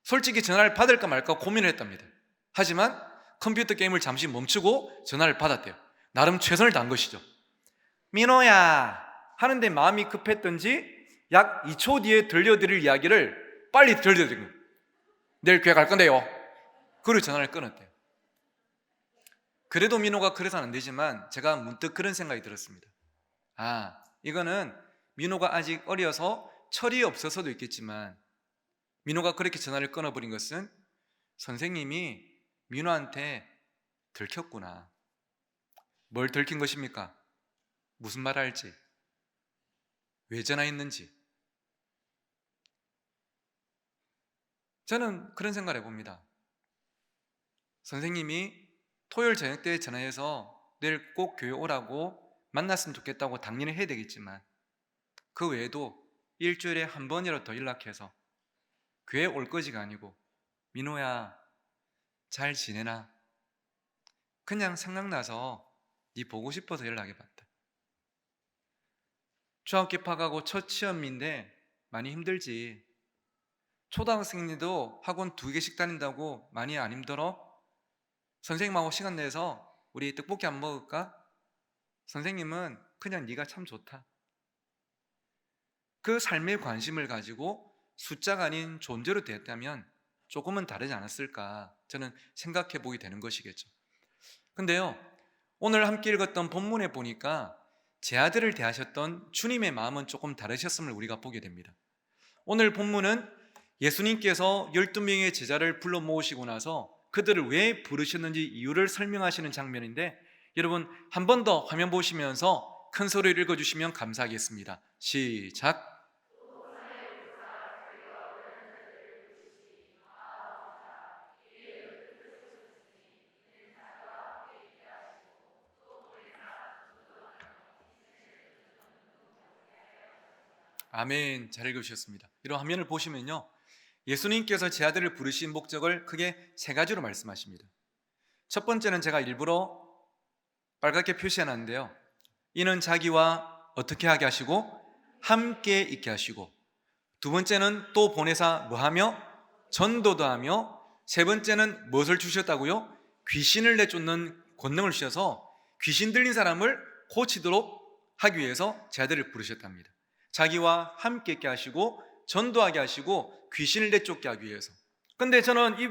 솔직히 전화를 받을까 말까 고민을 했답니다. 하지만 컴퓨터 게임을 잠시 멈추고 전화를 받았대요. 나름 최선을 다한 것이죠. 민호야 하는데 마음이 급했던지 약 2초 뒤에 들려드릴 이야기를 빨리 들려드린 거예요. 내일 교회 갈 건데요. 그리고 전화를 끊었대요. 그래도 민호가 그래서는 안 되지만 제가 문득 그런 생각이 들었습니다. 아, 이거는 민호가 아직 어려서 철이 없어서도 있겠지만 민호가 그렇게 전화를 끊어버린 것은 선생님이 민호한테 들켰구나. 뭘 들킨 것입니까? 무슨 말 할지, 왜 전화했는지. 저는 그런 생각을 해봅니다. 선생님이 토요일 저녁 때 전화해서 내일 꼭 교회 오라고 만났으면 좋겠다고 당연히 해야 되겠지만 그 외에도 일주일에 한 번이라도 더 연락해서 교회 올 거지가 아니고 민호야 잘 지내나? 그냥 생각나서 네 보고 싶어서 연락해봤다. 중학교 입학하고 첫 시험인데 많이 힘들지. 초등학생들도 학원 2개씩 다닌다고 많이 안 힘들어? 선생님하고 시간 내서 우리 떡볶이 안 먹을까? 선생님은 그냥 네가 참 좋다. 그 삶에 관심을 가지고 숫자가 아닌 존재로 됐다면 조금은 다르지 않았을까 저는 생각해 보게 되는 것이겠죠. 근데요, 오늘 함께 읽었던 본문에 보니까 제 아들을 대하셨던 주님의 마음은 조금 다르셨음을 우리가 보게 됩니다. 오늘 본문은 예수님께서 12명의 제자를 불러 모으시고 나서 그들을 왜 부르셨는지 이유를 설명하시는 장면인데 여러분 한 번 더 화면 보시면서 큰 소리를 읽어주시면 감사하겠습니다. 시작. 아멘. 잘 읽으셨습니다. 이런 화면을 보시면요, 예수님께서 제 아들을 부르신 목적을 크게 3가지로 말씀하십니다. 첫 번째는 제가 일부러 빨갛게 표시해놨는데요, 이는 자기와 어떻게 하게 하시고 함께 있게 하시고, 두 번째는 또 보내사 뭐하며 전도도 하며, 세 번째는 무엇을 주셨다고요? 귀신을 내쫓는 권능을 주셔서 귀신 들린 사람을 고치도록 하기 위해서 제 아들을 부르셨답니다. 자기와 함께 있게 하시고 전도하게 하시고 귀신을 내쫓게 하기 위해서. 근데 저는 이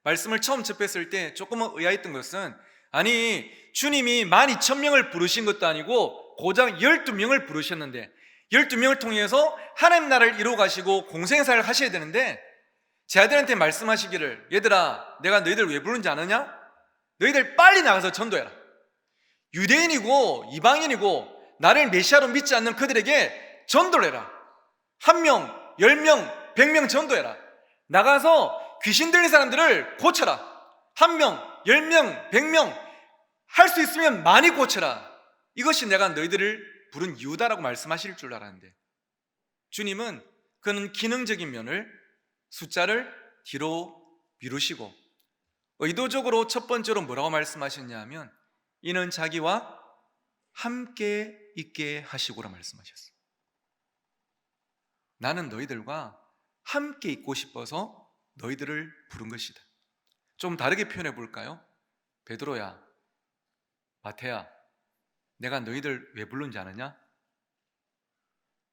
말씀을 처음 접했을 때 조금은 의아했던 것은, 아니 주님이 12,000명을 부르신 것도 아니고 고작 12명을 부르셨는데 12명을 통해서 하나님 나라를 이루어 가시고 공생사를 하셔야 되는데 제 아들한테 말씀하시기를, 얘들아 내가 너희들 왜 부르는지 아느냐? 너희들 빨리 나가서 전도해라. 유대인이고 이방인이고 나를 메시아로 믿지 않는 그들에게 전도를 해라. 1명, 10명, 100명 전도해라. 나가서 귀신 들린 사람들을 고쳐라. 1명, 10명, 100명 할 수 있으면 많이 고쳐라. 이것이 내가 너희들을 부른 이유다라고 말씀하실 줄 알았는데 주님은 그는 기능적인 면을, 숫자를 뒤로 미루시고 의도적으로 첫 번째로 뭐라고 말씀하셨냐 하면 이는 자기와 함께 있게 하시고라 말씀하셨어요. 나는 너희들과 함께 있고 싶어서 너희들을 부른 것이다. 좀 다르게 표현해 볼까요? 베드로야, 마태야, 내가 너희들 왜 부른지 아느냐?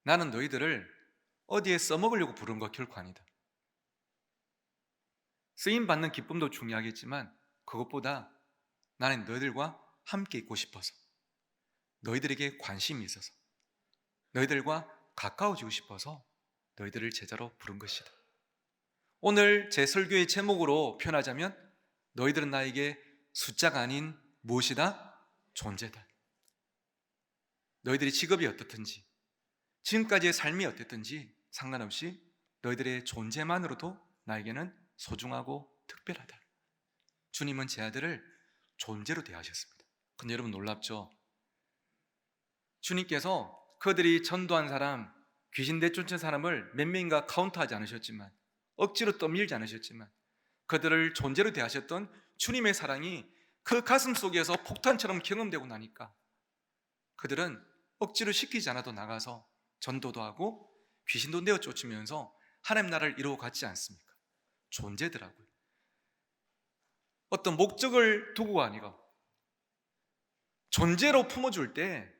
나는 너희들을 어디에 써먹으려고 부른 것 결코 아니다. 쓰임받는 기쁨도 중요하겠지만 그것보다 나는 너희들과 함께 있고 싶어서, 너희들에게 관심이 있어서, 너희들과 가까워지고 싶어서 너희들을 제자로 부른 것이다. 오늘 제 설교의 제목으로 표현하자면 너희들은 나에게 숫자가 아닌 무엇이다? 존재다. 너희들의 직업이 어떻든지 지금까지의 삶이 어땠든지 상관없이 너희들의 존재만으로도 나에게는 소중하고 특별하다. 주님은 제 아들을 존재로 대하셨습니다. 근데 여러분 놀랍죠? 주님께서 그들이 전도한 사람, 귀신 내쫓은 사람을 몇 명인가 카운트하지 않으셨지만, 억지로 떠밀지 않으셨지만, 그들을 존재로 대하셨던 주님의 사랑이 그 가슴 속에서 폭탄처럼 경험되고 나니까 그들은 억지로 시키지 않아도 나가서 전도도 하고 귀신도 내어 쫓으면서 하나님 나라를 이루어 갔지 않습니까? 존재더라고요. 어떤 목적을 두고가 아니라 존재로 품어줄 때,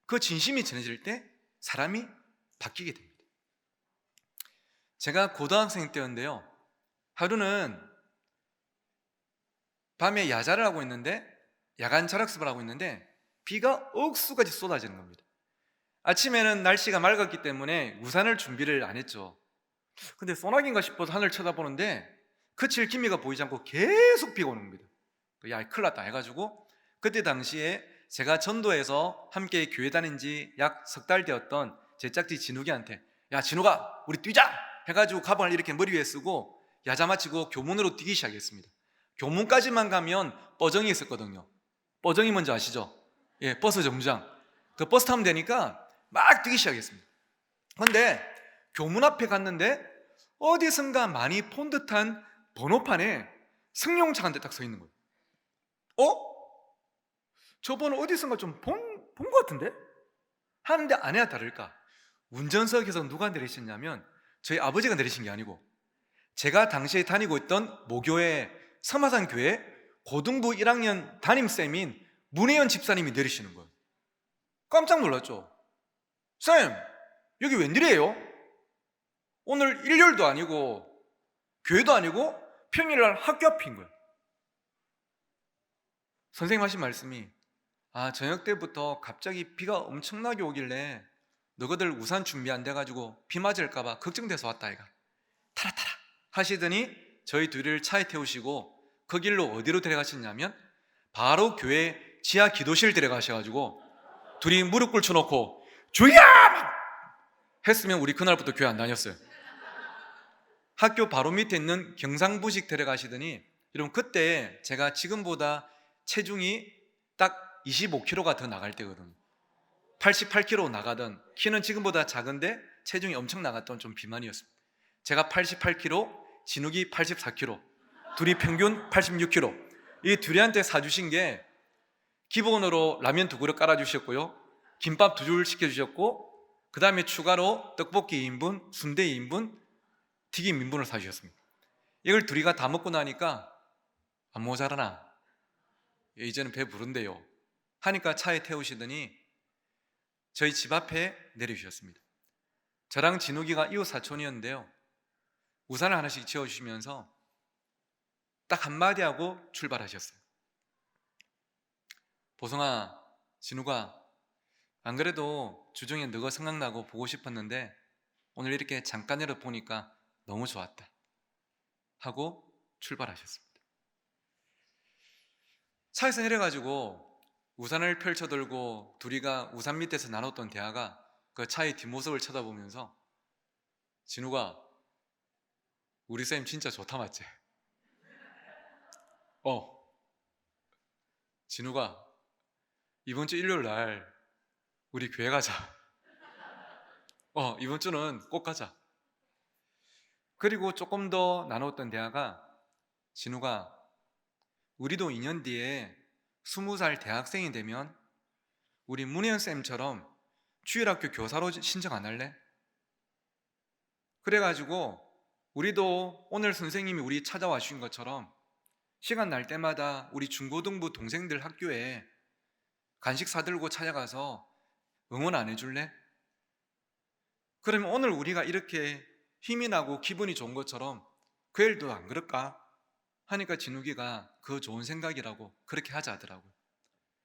그 진심이 전해질 때 사람이 바뀌게 됩니다. 제가 고등학생 때였는데요, 하루는 밤에 야자를 하고 있는데, 야간 자락습을 하고 있는데 비가 억수같이 쏟아지는 겁니다. 아침에는 날씨가 맑았기 때문에 우산을 준비를 안 했죠. 근데 소나기인가 싶어서 하늘 쳐다보는데 그칠 기미가 보이지 않고 계속 비가 오는 겁니다. 야, 큰일 났다 해가지고, 그때 당시에 제가 전도해서 함께 교회 다닌 지 약 석 달 되었던 제 짝지 진욱이한테, 야 진욱아 우리 뛰자 해가지고 가방을 이렇게 머리 위에 쓰고 야자 마치고 교문으로 뛰기 시작했습니다. 교문까지만 가면 뻐정이 있었거든요. 뻐정이 뭔지 아시죠? 예, 버스 정류장. 그 버스 타면 되니까 막 뛰기 시작했습니다. 그런데 교문 앞에 갔는데 어디선가 많이 본 듯한 번호판에 승용차 한 대 딱 서 있는 거예요. 저 번호 어디선가 좀 본 것 같은데? 하는데 아니나 다를까, 운전석에서 누가 내리셨냐면 저희 아버지가 내리신 게 아니고 제가 당시에 다니고 있던 모교회 서마산 교회 고등부 1학년 담임쌤인 문혜연 집사님이 내리시는 거예요. 깜짝 놀랐죠. 쌤, 여기 웬일이에요? 오늘 일요일도 아니고 교회도 아니고 평일날 학교 앞인 거예요. 선생님 하신 말씀이, 저녁 때부터 갑자기 비가 엄청나게 오길래 너희들 우산 준비 안 돼가지고 비 맞을까봐 걱정돼서 왔다 이가. 타라 하시더니 저희 둘을 차에 태우시고 그 길로 어디로 데려가셨냐면 바로 교회 지하 기도실 데려가셔가지고 둘이 무릎 꿇쳐놓고 주여! 했으면 우리 그날부터 교회 안 다녔어요. 학교 바로 밑에 있는 경상부식 데려가시더니, 여러분 그때 제가 지금보다 체중이 딱 25kg가 더 나갈 때거든요. 88kg 나가던, 키는 지금보다 작은데 체중이 엄청 나갔던 좀 비만이었습니다. 제가 88kg, 진욱이 84kg, 둘이 평균 86kg. 이 둘이한테 사주신 게 기본으로 라면 2그릇 깔아주셨고요, 김밥 2줄 시켜주셨고, 그 다음에 추가로 떡볶이 2인분, 순대 2인분, 튀김 2인분을 사주셨습니다. 이걸 둘이가 다 먹고 나니까 안 모자라나? 이제는 배 부른데요 하니까 차에 태우시더니 저희 집 앞에 내려주셨습니다. 저랑 진욱이가 이웃 사촌이었는데요, 우산을 하나씩 지어주시면서 딱 한마디 하고 출발하셨어요. 보성아, 진욱아, 안 그래도 주중에 너가 생각나고 보고 싶었는데 오늘 이렇게 잠깐이라도 보니까 너무 좋았다 하고 출발하셨습니다. 차에서 내려가지고 우산을 펼쳐들고 둘이가 우산 밑에서 나눴던 대화가 그 차의 뒷모습을 쳐다보면서, 진욱아, 우리 쌤 진짜 좋다 맞지? 진욱아, 이번 주 일요일 날 우리 교회 가자. 이번 주는 꼭 가자. 그리고 조금 더 나눴던 대화가, 진욱아, 우리도 2년 뒤에 20살 대학생이 되면 우리 문혜연쌤처럼 주일학교 교사로 신청 안 할래? 그래가지고 우리도 오늘 선생님이 우리 찾아와 주신 것처럼 시간 날 때마다 우리 중고등부 동생들 학교에 간식 사들고 찾아가서 응원 안 해줄래? 그러면 오늘 우리가 이렇게 힘이 나고 기분이 좋은 것처럼 그 일도 안 그럴까? 하니까 진욱이가 그거 좋은 생각이라고 그렇게 하자 하더라고요.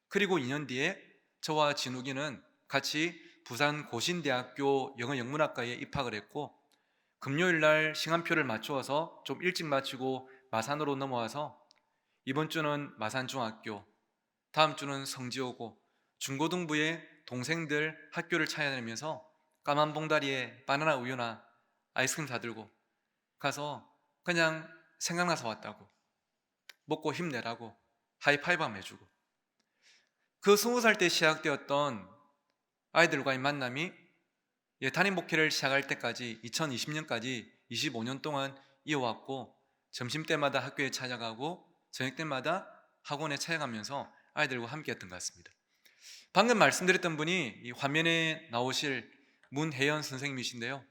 그리고 2년 뒤에 저와 진욱이는 같이 부산 고신대학교 영어영문학과에 입학을 했고, 금요일 날 시간표를 맞추어서 좀 일찍 마치고 마산으로 넘어와서 이번 주는 마산중학교, 다음 주는 성지오고 중고등부의 동생들 학교를 찾아다니면서 까만 봉다리에 바나나 우유나 아이스크림 사들고 가서 그냥 생각나서 왔다고, 먹고 힘내라고 하이파이브 한번 해주고, 그 20살 때 시작되었던 아이들과의 만남이 담임 목회를 시작할 때까지 2020년까지 25년 동안 이어왔고, 점심때마다 학교에 찾아가고 저녁 때마다 학원에 찾아가면서 아이들과 함께 했던 것 같습니다. 방금 말씀드렸던 분이 이 화면에 나오실 문혜연 선생님이신데요,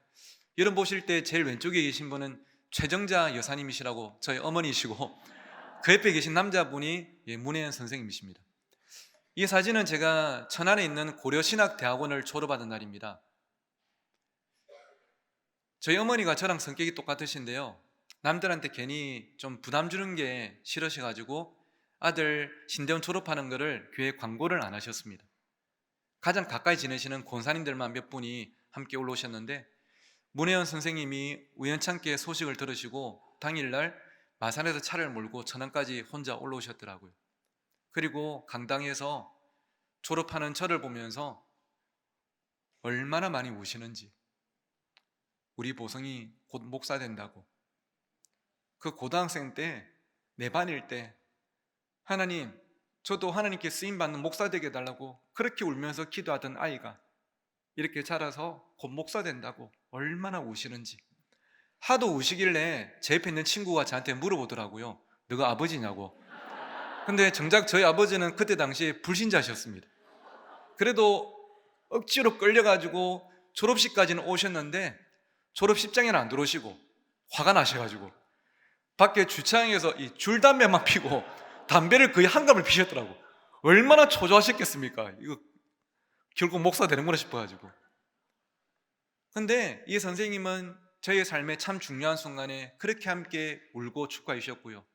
여러분 보실 때 제일 왼쪽에 계신 분은 최정자 여사님이시라고 저희 어머니시고, 그 옆에 계신 남자분이 문혜연 선생님이십니다. 이 사진은 제가 천안에 있는 고려신학대학원을 졸업하던 날입니다. 저희 어머니가 저랑 성격이 똑같으신데요, 남들한테 괜히 좀 부담 주는 게 싫으셔가지고 아들 신대원 졸업하는 거를 교회 광고를 안 하셨습니다. 가장 가까이 지내시는 권사님들만 몇 분이 함께 올라오셨는데, 문혜연 선생님이 우연찮게 소식을 들으시고 당일날 마산에서 차를 몰고 천안까지 혼자 올라오셨더라고요. 그리고 강당에서 졸업하는 저를 보면서 얼마나 많이 우시는지, 우리 보성이 곧 목사 된다고, 그 고등학생 때 내 반일 때 하나님, 저도 하나님께 쓰임받는 목사 되게 해달라고 그렇게 울면서 기도하던 아이가 이렇게 자라서 곧 목사 된다고 얼마나 우시는지. 하도 우시길래 제 옆에 있는 친구가 저한테 물어보더라고요, 너가 아버지냐고. 근데 정작 저희 아버지는 그때 당시에 불신자셨습니다. 그래도 억지로 끌려가지고 졸업식까지는 오셨는데 졸업식장에는 안 들어오시고 화가 나셔가지고 밖에 주차장에서 이 줄담배만 피고 담배를 거의 한갑을 피셨더라고. 얼마나 초조하셨겠습니까? 이거 결국 목사 되는구나 싶어가지고. 근데 이 선생님은 저희의 삶의 참 중요한 순간에 그렇게 함께 울고 축하해 주셨고요.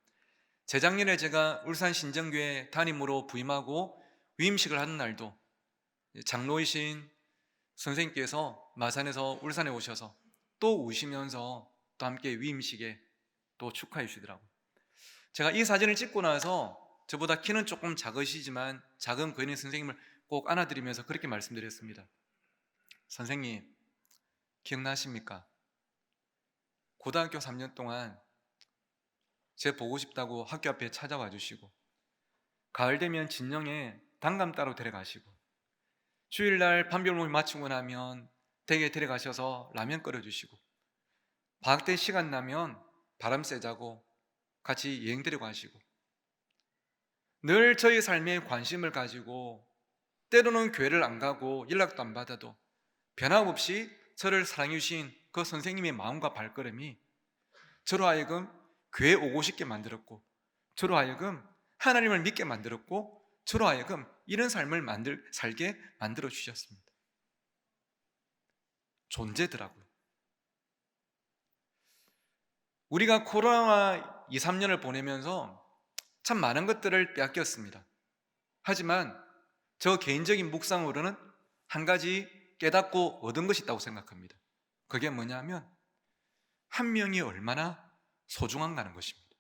재작년에 제가 울산 신정교회 담임으로 부임하고 위임식을 하는 날도 장로이신 선생님께서 마산에서 울산에 오셔서 또 우시면서 또 함께 위임식에 또 축하해 주시더라고요. 제가 이 사진을 찍고 나서 저보다 키는 조금 작으시지만 작은 거인의 선생님을 꼭 안아드리면서 그렇게 말씀드렸습니다. 선생님, 기억나십니까? 고등학교 3년 동안 제 보고 싶다고 학교 앞에 찾아와 주시고, 가을 되면 진영에 단감 따로 데려가시고, 주일날 밤별 모임 마치고 나면 댁에 데려가셔서 라면 끓여주시고, 방학 때 시간 나면 바람 쐬자고 같이 여행 데려가시고, 늘 저희 삶에 관심을 가지고 때로는 교회를 안 가고 연락도 안 받아도 변함없이 저를 사랑해 주신 그 선생님의 마음과 발걸음이 저로 하여금 교회에 오고 싶게 만들었고, 저로 하여금 하나님을 믿게 만들었고, 저로 하여금 이런 삶을 살게 만들어 주셨습니다. 존재더라고요. 우리가 코로나 2, 3년을 보내면서 참 많은 것들을 빼앗겼습니다. 하지만 저 개인적인 묵상으로는 한 가지 깨닫고 얻은 것이 있다고 생각합니다. 그게 뭐냐면 한 명이 얼마나 소중한가는 것입니다.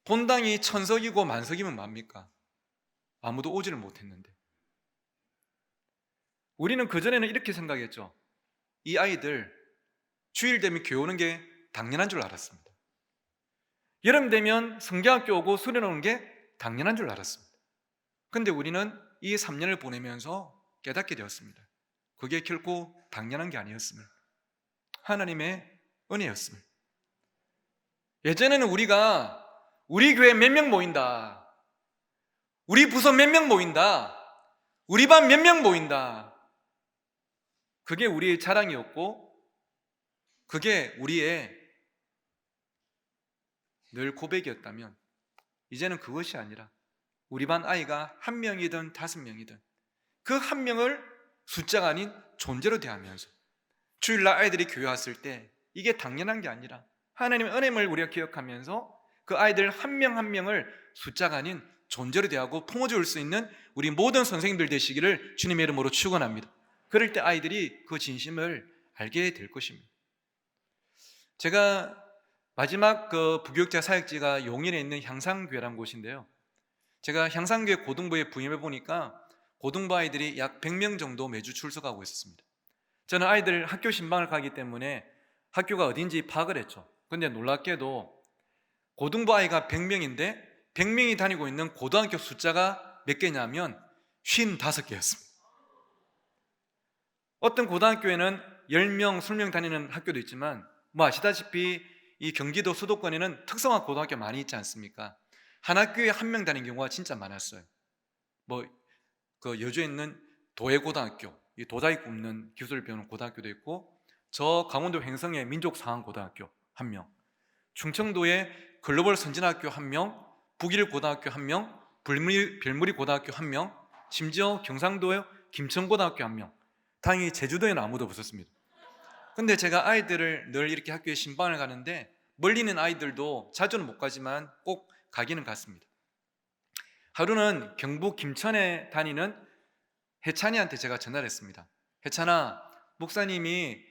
본당이 1000석이고 만석이면 뭡니까? 아무도 오지를 못했는데, 우리는 그전에는 이렇게 생각했죠. 이 아이들 주일 되면 교회 오는 게 당연한 줄 알았습니다. 여름 되면 성경학교 오고 수련 오는 게 당연한 줄 알았습니다. 그런데 우리는 이 3년을 보내면서 깨닫게 되었습니다. 그게 결코 당연한 게 아니었음을, 하나님의 은혜였음을. 예전에는 우리가 우리 교회 몇 명 모인다, 우리 부서 몇 명 모인다, 우리 반 몇 명 모인다, 그게 우리의 자랑이었고, 그게 우리의 늘 고백이었다면, 이제는 그것이 아니라 우리 반 아이가 1명이든 5명이든 그 1명을 숫자가 아닌 존재로 대하면서 주일날 아이들이 교회 왔을 때 이게 당연한 게 아니라 하나님의 은혜를 우리가 기억하면서 그 아이들 1명 1명을 숫자가 아닌 존재로 대하고 품어줄 수 있는 우리 모든 선생님들 되시기를 주님의 이름으로 축원합니다. 그럴 때 아이들이 그 진심을 알게 될 것입니다. 제가 마지막 그 부교육자 사역지가 용인에 있는 향상교회라는 곳인데요. 제가 향상교회 고등부에 부임해 보니까 고등부 아이들이 약 100명 정도 매주 출석하고 있었습니다. 저는 아이들 학교 신방을 가기 때문에 학교가 어딘지 파악을 했죠. 근데 놀랍게도 고등부 아이가 100명인데 100명이 다니고 있는 고등학교 숫자가 몇 개냐면 55개였습니다. 어떤 고등학교에는 10명, 20명 다니는 학교도 있지만 뭐 아시다시피 이 경기도 수도권에는 특성화 고등학교 많이 있지 않습니까? 한 학교에 한 명 다니는 경우가 진짜 많았어요. 뭐 그 여주에 있는 도예고등학교, 이 도자기 굽는 기술을 배우는 고등학교도 있고, 저 강원도 횡성의 민족상황고등학교 한 명, 충청도의 글로벌 선진학교 한 명, 북일 고등학교 한 명, 별무리 고등학교 한 명, 심지어 경상도의 김천고등학교 한 명. 다행히 제주도에는 아무도 없었습니다. 근데 제가 아이들을 늘 이렇게 학교에 신방을 가는데 멀리 있는 아이들도 자주는 못 가지만 꼭 가기는 갔습니다. 하루는 경북 김천에 다니는 혜찬이한테 제가 전화를 했습니다. 혜찬아, 목사님이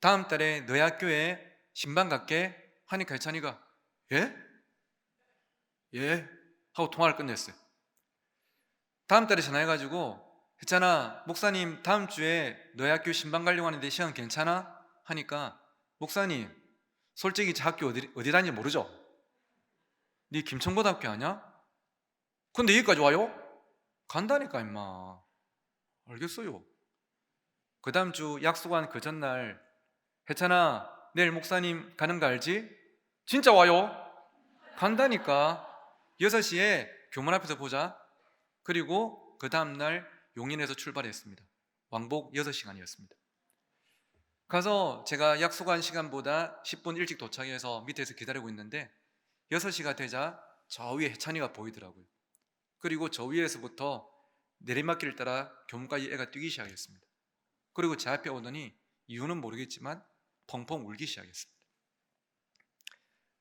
다음 달에 너희 학교에 신방 갈게 하니까 혜찬이가 예? 예? 하고 통화를 끝냈어요. 다음 달에 전화해가지고 혜찬아, 목사님 다음 주에 너희 학교 신방 가려고 하는데 시간 괜찮아? 하니까 목사님 솔직히 저 학교 어디 다니는지 모르죠? 네 김천고등학교 아냐? 근데 여기까지 와요? 간다니까 임마. 알겠어요. 그 다음 주 약속한 그 전날 혜찬아 내일 목사님 가는 거 알지? 진짜 와요? 간다니까. 6시에 교문 앞에서 보자. 그리고 그 다음날 용인에서 출발했습니다. 왕복 6시간이었습니다. 가서 제가 약속한 시간보다 10분 일찍 도착해서 밑에서 기다리고 있는데 6시가 되자 저 위에 혜찬이가 보이더라고요. 그리고 저 위에서부터 내리막길을 따라 교문까지 애가 뛰기 시작했습니다. 그리고 제 앞에 오더니 이유는 모르겠지만 펑펑 울기 시작했습니다.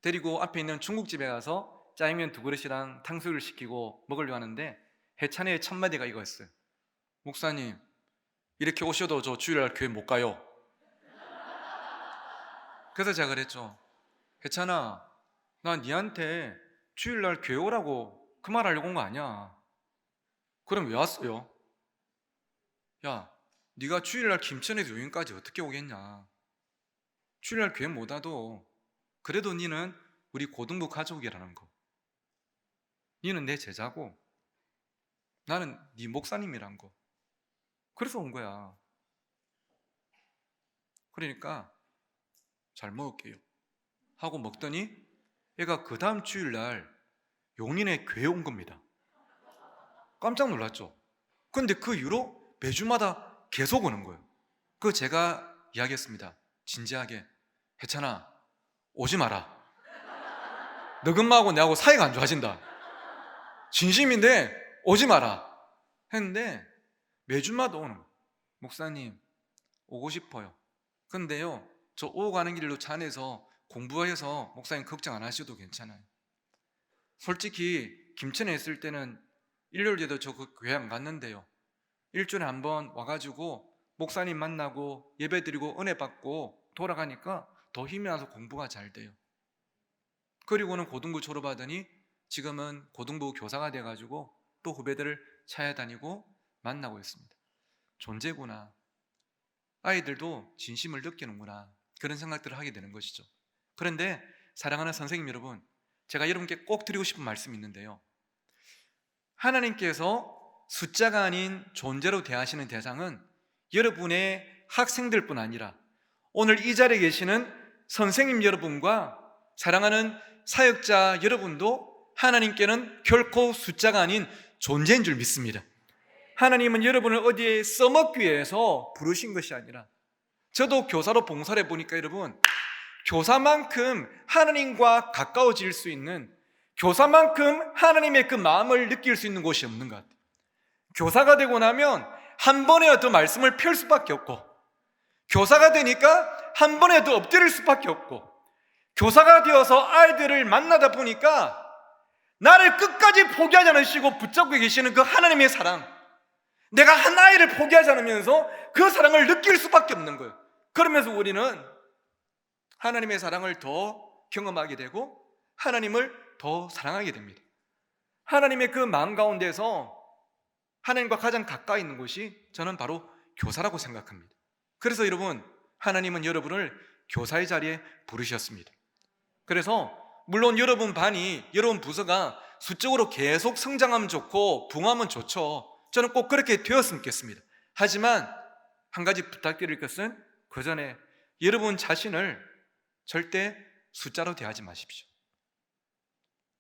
데리고 앞에 있는 중국집에 가서 짜장면 2그릇이랑 탕수육을 시키고 먹으려고 하는데 혜찬이의 첫마디가 이거였어요. 목사님 이렇게 오셔도 저 주일날 교회 못 가요. 그래서 제가 그랬죠. 혜찬아 나 니한테 주일날 교회 오라고 그 말 하려고 온 거 아니야. 그럼 왜 왔어요? 야 네가 주일날 김천에서 용인까지 어떻게 오겠냐. 주일날 교회 못 와도 그래도 니는 우리 고등부 가족이라는 거. 니는 내 제자고 나는 네 목사님이란 거. 그래서 온 거야. 그러니까 잘 먹을게요 하고 먹더니 얘가 그 다음 주일날 용인에 교회 온 겁니다. 깜짝 놀랐죠. 근데 그 이후로 매주마다 계속 오는 거예요. 그 제가 이야기했습니다. 진지하게. 혜찬아 오지 마라. 너 금마하고 내하고 사이가 안 좋아진다. 진심인데 오지 마라 했는데 매주마다 오는 거예요. 목사님 오고 싶어요. 근데요 저 오고 가는 길로 차 안에서 공부해서 목사님 걱정 안 하셔도 괜찮아요. 솔직히 김천에 있을 때는 일요일에도 저 그 교회 안 갔는데요 일주일에 한 번 와가지고 목사님 만나고 예배드리고 은혜 받고 돌아가니까 더 힘이 나서 공부가 잘 돼요. 그리고는 고등부 졸업하더니 지금은 고등부 교사가 돼가지고 또 후배들을 찾아다니고 만나고 있습니다. 존재구나. 아이들도 진심을 느끼는구나. 그런 생각들을 하게 되는 것이죠. 그런데 사랑하는 선생님 여러분, 제가 여러분께 꼭 드리고 싶은 말씀이 있는데요 하나님께서 숫자가 아닌 존재로 대하시는 대상은 여러분의 학생들뿐 아니라 오늘 이 자리에 계시는 선생님 여러분과 사랑하는 사역자 여러분도 하나님께는 결코 숫자가 아닌 존재인 줄 믿습니다. 하나님은 여러분을 어디에 써먹기 위해서 부르신 것이 아니라, 저도 교사로 봉사를 해보니까 여러분, 교사만큼 하나님과 가까워질 수 있는, 교사만큼 하나님의 그 마음을 느낄 수 있는 곳이 없는 것 같아요. 교사가 되고 나면 한 번이라도 말씀을 펼 수밖에 없고, 교사가 되니까 한 번이라도 엎드릴 수밖에 없고, 교사가 되어서 아이들을 만나다 보니까 나를 끝까지 포기하지 않으시고 붙잡고 계시는 그 하나님의 사랑, 내가 한 아이를 포기하지 않으면서 그 사랑을 느낄 수밖에 없는 거예요. 그러면서 우리는 하나님의 사랑을 더 경험하게 되고 하나님을 더 사랑하게 됩니다. 하나님의 그 마음 가운데서 하나님과 가장 가까이 있는 곳이 저는 바로 교사라고 생각합니다. 그래서 여러분, 하나님은 여러분을 교사의 자리에 부르셨습니다. 그래서 물론 여러분 반이, 여러분 부서가 수적으로 계속 성장하면 좋고 부흥하면 좋죠. 저는 꼭 그렇게 되었으면 좋겠습니다. 하지만 한 가지 부탁드릴 것은 그 전에 여러분 자신을 절대 숫자로 대하지 마십시오.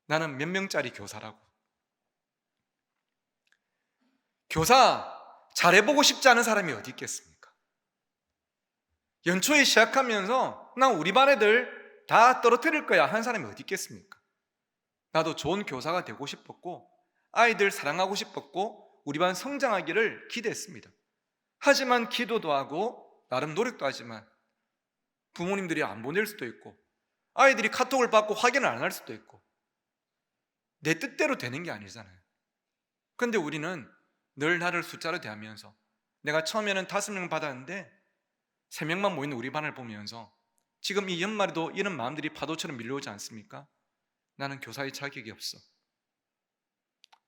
나는 몇 명짜리 교사라고. 교사 잘해보고 싶지 않은 사람이 어디 있겠습니까? 연초에 시작하면서 난 우리 반 애들 다 떨어뜨릴 거야 한 사람이 어디 있겠습니까? 나도 좋은 교사가 되고 싶었고 아이들 사랑하고 싶었고 우리 반 성장하기를 기대했습니다. 하지만 기도도 하고 나름 노력도 하지만 부모님들이 안 보낼 수도 있고 아이들이 카톡을 받고 확인을 안 할 수도 있고 내 뜻대로 되는 게 아니잖아요. 그런데 우리는 늘 나를 숫자로 대하면서 내가 처음에는 5명 받았는데 3명만 모이는 우리 반을 보면서 지금 이 연말에도 이런 마음들이 파도처럼 밀려오지 않습니까? 나는 교사의 자격이 없어.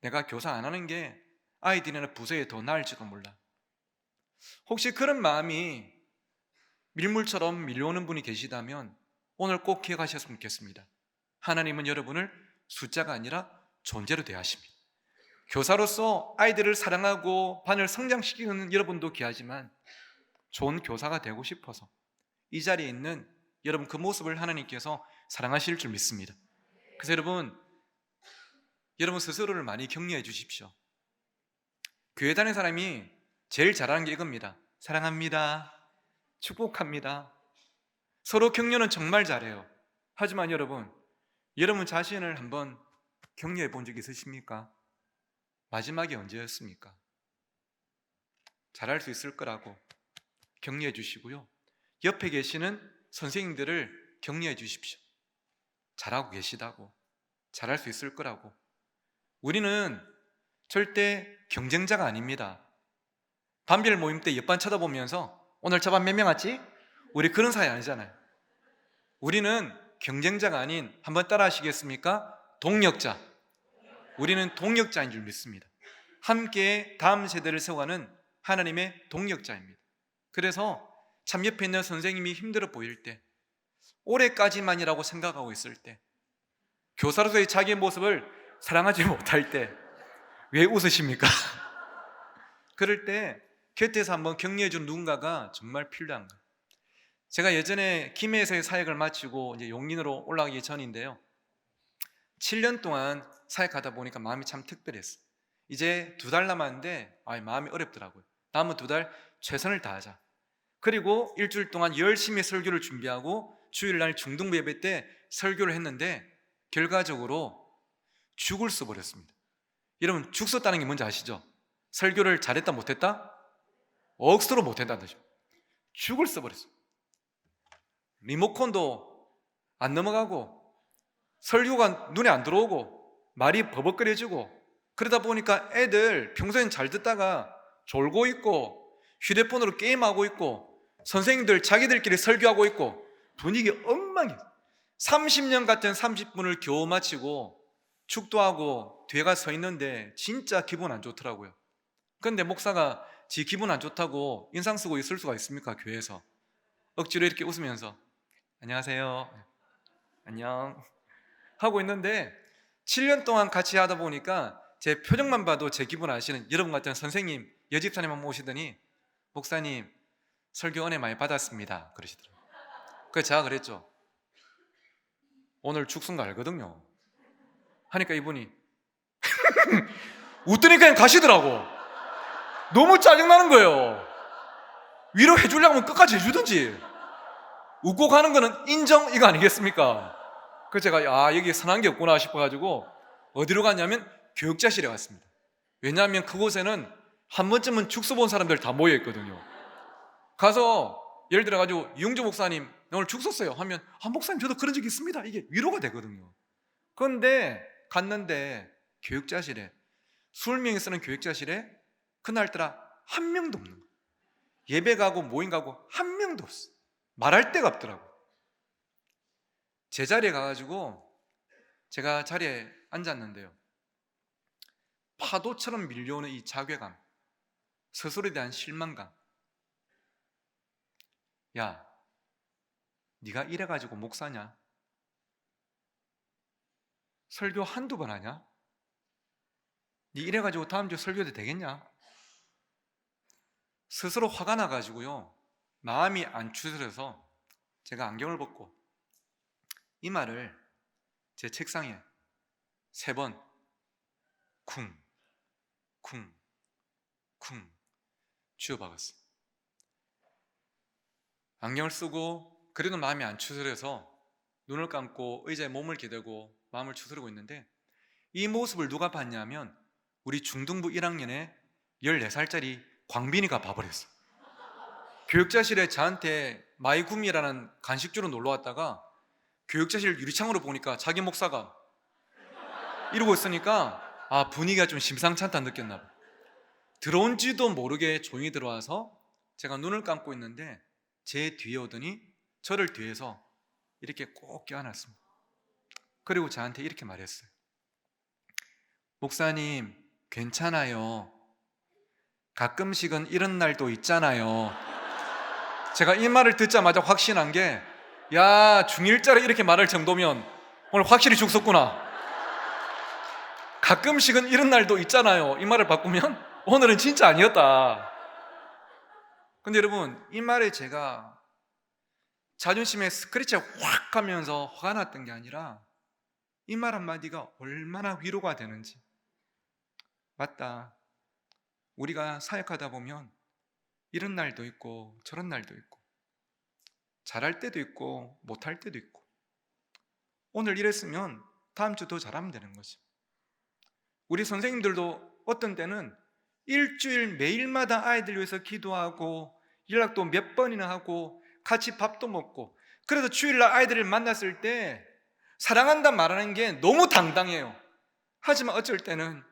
내가 교사 안 하는 게 아이들이나 부서에 더 나을지도 몰라. 혹시 그런 마음이 밀물처럼 밀려오는 분이 계시다면 오늘 꼭 기억하셨으면 좋겠습니다. 하나님은 여러분을 숫자가 아니라 존재로 대하십니다. 교사로서 아이들을 사랑하고 반을 성장시키는 여러분도 귀하지만 좋은 교사가 되고 싶어서 이 자리에 있는 여러분 그 모습을 하나님께서 사랑하실 줄 믿습니다. 그래서 여러분 스스로를 많이 격려해 주십시오. 교회 다니는 사람이 제일 잘하는 게 이겁니다. 사랑합니다. 축복합니다. 서로 격려는 정말 잘해요. 하지만 여러분 자신을 한번 격려해 본 적 있으십니까? 마지막이 언제였습니까? 잘할 수 있을 거라고 격려해 주시고요. 옆에 계시는 선생님들을 격려해 주십시오. 잘하고 계시다고, 잘할 수 있을 거라고. 우리는 절대 경쟁자가 아닙니다. 반별 모임 때 옆반 쳐다보면서 오늘 저 반 몇 명 왔지? 우리 그런 사이 아니잖아요. 우리는 경쟁자가 아닌, 한번 따라 하시겠습니까? 동력자. 우리는 동력자인 줄 믿습니다. 함께 다음 세대를 세워가는 하나님의 동력자입니다. 그래서 참 옆에 있는 선생님이 힘들어 보일 때, 올해까지만이라고 생각하고 있을 때, 교사로서의 자기의 모습을 사랑하지 못할 때 왜 웃으십니까? 그럴 때 곁에서 한번 격려해 준 누군가가 정말 필요한 거예요. 제가 예전에 김해에서의 사역을 마치고 이제 용인으로 올라가기 전인데요, 7년 동안 사역하다 보니까 마음이 참 특별했어요. 이제 2달 남았는데 마음이 어렵더라고요. 남은 2달 최선을 다하자. 그리고 일주일 동안 열심히 설교를 준비하고 주일날 중등부 예배 때 설교를 했는데 결과적으로 죽을 써버렸습니다. 여러분 죽 썼다는 게 뭔지 아시죠? 설교를 잘했다 못했다? 억수로 못했다는 뜻이죠. 죽을 써버렸어요. 리모컨도 안 넘어가고 설교가 눈에 안 들어오고 말이 버벅거려지고 그러다 보니까 애들 평소엔 잘 듣다가 졸고 있고 휴대폰으로 게임하고 있고 선생님들 자기들끼리 설교하고 있고 분위기 엉망이에요. 30년 같은 30분을 겨우 마치고 축도하고 뒤에 가 서 있는데 진짜 기분 안 좋더라고요. 그런데 목사가 지 기분 안 좋다고 인상 쓰고 있을 수가 있습니까? 교회에서 억지로 이렇게 웃으면서 안녕하세요, 안녕 하고 있는데 7년 동안 같이 하다 보니까 제 표정만 봐도 제 기분 아시는 여러분 같은 선생님, 여집사님 한번 오시더니 목사님 설교 은혜 많이 받았습니다 그러시더라고요. 그래서 제가 그랬죠. 오늘 죽순 거 알거든요 하니까 이분이 웃더니 그냥 가시더라고. 너무 짜증나는 거예요. 위로해 주려고 하면 끝까지 해주든지. 웃고 가는 거는 인정 이거 아니겠습니까? 그래서 제가 여기 선한 게 없구나 싶어가지고 어디로 갔냐면 교육자실에 갔습니다. 왜냐하면 그곳에는 한 번쯤은 죽수 본 사람들 다 모여있거든요. 가서 예를 들어가지고 이용주 목사님 오늘 죽 썼어요 하면 목사님 저도 그런 적 있습니다. 이게 위로가 되거든요. 그런데 갔는데 교육자실에 20명이 쓰는 교육자실에 그날따라 한 명도 없는 거예요. 예배 가고 모임 가고 한 명도 없어. 말할 데가 없더라고. 제 자리에 가가지고 제가 자리에 앉았는데요, 파도처럼 밀려오는 이 자괴감, 스스로에 대한 실망감. 야, 네가 이래가지고 목사냐? 설교 한두 번 하냐? 네 이래가지고 다음 주 설교도 되겠냐? 스스로 화가 나가지고요, 마음이 안 추스려서 제가 안경을 벗고 이 말을 제 책상에 3번 쿵 쿵 쿵 쥐어박았어요. 안경을 쓰고 그래도 마음이 안 추스려서 눈을 감고 의자에 몸을 기대고 마음을 추스르고 있는데, 이 모습을 누가 봤냐면 우리 중등부 1학년에 14살짜리 광빈이가 봐버렸어. 교육자실에 저한테 마이구미라는 간식주로 놀러 왔다가 교육자실 유리창으로 보니까 자기 목사가 이러고 있으니까 분위기가 좀 심상찮다 느꼈나 봐. 들어온지도 모르게 조용히 들어와서 제가 눈을 감고 있는데 제 뒤에 오더니 저를 뒤에서 이렇게 꼭 껴안았습니다. 그리고 저한테 이렇게 말했어요. 목사님, 괜찮아요. 가끔씩은 이런 날도 있잖아요. 제가 이 말을 듣자마자 확신한 게, 야, 중1짜리 이렇게 말할 정도면 오늘 확실히 죽었구나. 가끔씩은 이런 날도 있잖아요. 이 말을 바꾸면 오늘은 진짜 아니었다. 근데 여러분, 이 말에 제가 자존심에 스크래치가 확 하면서 화가 났던 게 아니라 이 말 한마디가 얼마나 위로가 되는지. 맞다. 우리가 사역하다 보면 이런 날도 있고 저런 날도 있고, 잘할 때도 있고 못할 때도 있고, 오늘 이랬으면 다음 주 더 잘하면 되는 거지. 우리 선생님들도 어떤 때는 일주일 매일마다 아이들 위해서 기도하고 연락도 몇 번이나 하고 같이 밥도 먹고, 그래서 주일날 아이들을 만났을 때 사랑한다 말하는 게 너무 당당해요. 하지만 어쩔 때는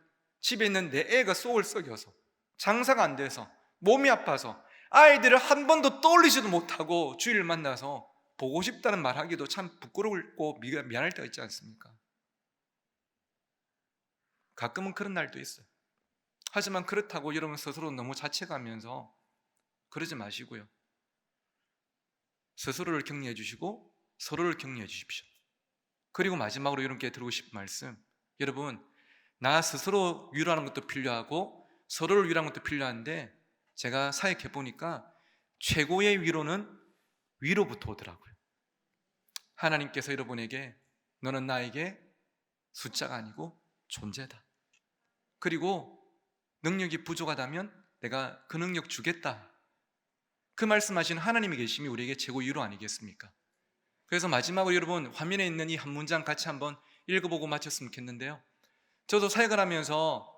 집에 있는 내 애가 속을 썩여서 장사가 안 돼서 몸이 아파서 아이들을 한 번도 떠올리지도 못하고 주일을 만나서 보고 싶다는 말하기도 참 부끄럽고 미안할 때가 있지 않습니까? 가끔은 그런 날도 있어요. 하지만 그렇다고 여러분 스스로 너무 자책하면서 그러지 마시고요, 스스로를 격려해 주시고 서로를 격려해 주십시오. 그리고 마지막으로 여러분께 드리고 싶은 말씀, 여러분, 나 스스로 위로하는 것도 필요하고 서로를 위로하는 것도 필요한데, 제가 사역해 보니까 최고의 위로는 위로부터 오더라고요. 하나님께서 여러분에게 너는 나에게 숫자가 아니고 존재다. 그리고 능력이 부족하다면 내가 그 능력 주겠다. 그 말씀하신 하나님이 계심이 우리에게 최고 위로 아니겠습니까? 그래서 마지막으로 여러분, 화면에 있는 이 한 문장 같이 한번 읽어보고 마쳤으면 좋겠는데요, 저도 사역을 하면서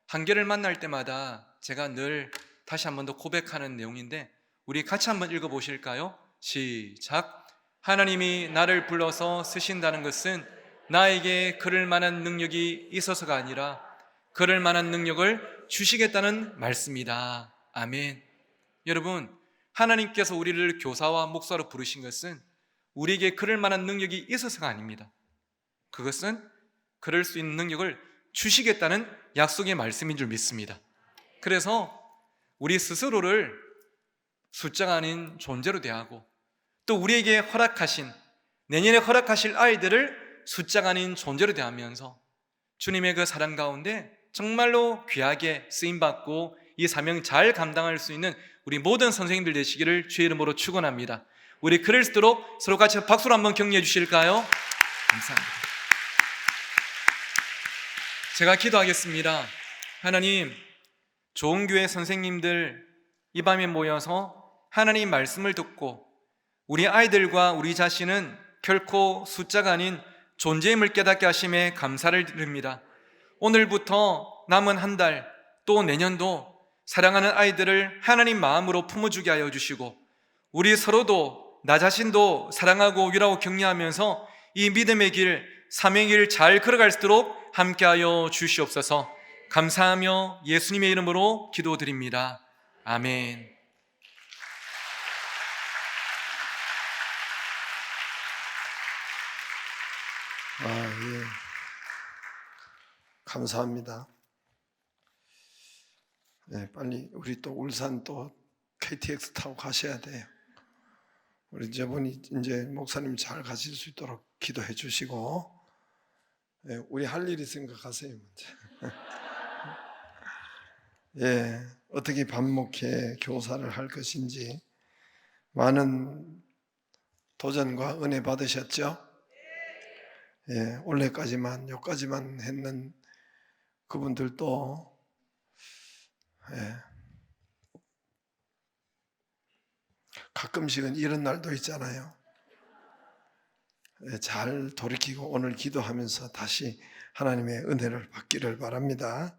한계를 만날 때마다 제가 늘 다시 한 번 더 고백하는 내용인데, 우리 같이 한번 읽어보실까요? 시작. 하나님이 나를 불러서 쓰신다는 것은 나에게 그럴 만한 능력이 있어서가 아니라 그럴 만한 능력을 주시겠다는 말씀이다. 아멘. 여러분, 하나님께서 우리를 교사와 목사로 부르신 것은 우리에게 그럴 만한 능력이 있어서가 아닙니다. 그것은 그럴 수 있는 능력을 주시겠다는 약속의 말씀인 줄 믿습니다. 그래서 우리 스스로를 숫자가 아닌 존재로 대하고, 또 우리에게 허락하신, 내년에 허락하실 아이들을 숫자가 아닌 존재로 대하면서 주님의 그 사랑 가운데 정말로 귀하게 쓰임받고 이 사명 잘 감당할 수 있는 우리 모든 선생님들 되시기를 주의 이름으로 축원합니다. 우리 그럴 수 있도록 서로 같이 박수로 한번 격려해 주실까요? 감사합니다. 제가 기도하겠습니다. 하나님, 좋은 교회 선생님들 이 밤에 모여서 하나님 말씀을 듣고 우리 아이들과 우리 자신은 결코 숫자가 아닌 존재임을 깨닫게 하심에 감사를 드립니다. 오늘부터 남은 한 달, 또 내년도 사랑하는 아이들을 하나님 마음으로 품어주게 하여 주시고, 우리 서로도 나 자신도 사랑하고 위로하고 격려하면서 이 믿음의 길, 사명의 길 잘 걸어갈 수 있도록 함께하여 주시옵소서. 감사하며 예수님의 이름으로 기도드립니다. 아멘. 예. 감사합니다. 네, 빨리 우리 또 울산 또 KTX 타고 가셔야 돼요. 우리 저분이 이제 목사님 잘 가실 수 있도록 기도해 주시고, 예, 우리 할 일 있으니까 가세요 먼저. 예, 어떻게 반목해 교사를 할 것인지 많은 도전과 은혜 받으셨죠? 예, 올해까지만 여기까지만 했는 그분들도 예, 가끔씩은 이런 날도 있잖아요. 예, 잘 돌이키고 오늘 기도하면서 다시 하나님의 은혜를 받기를 바랍니다.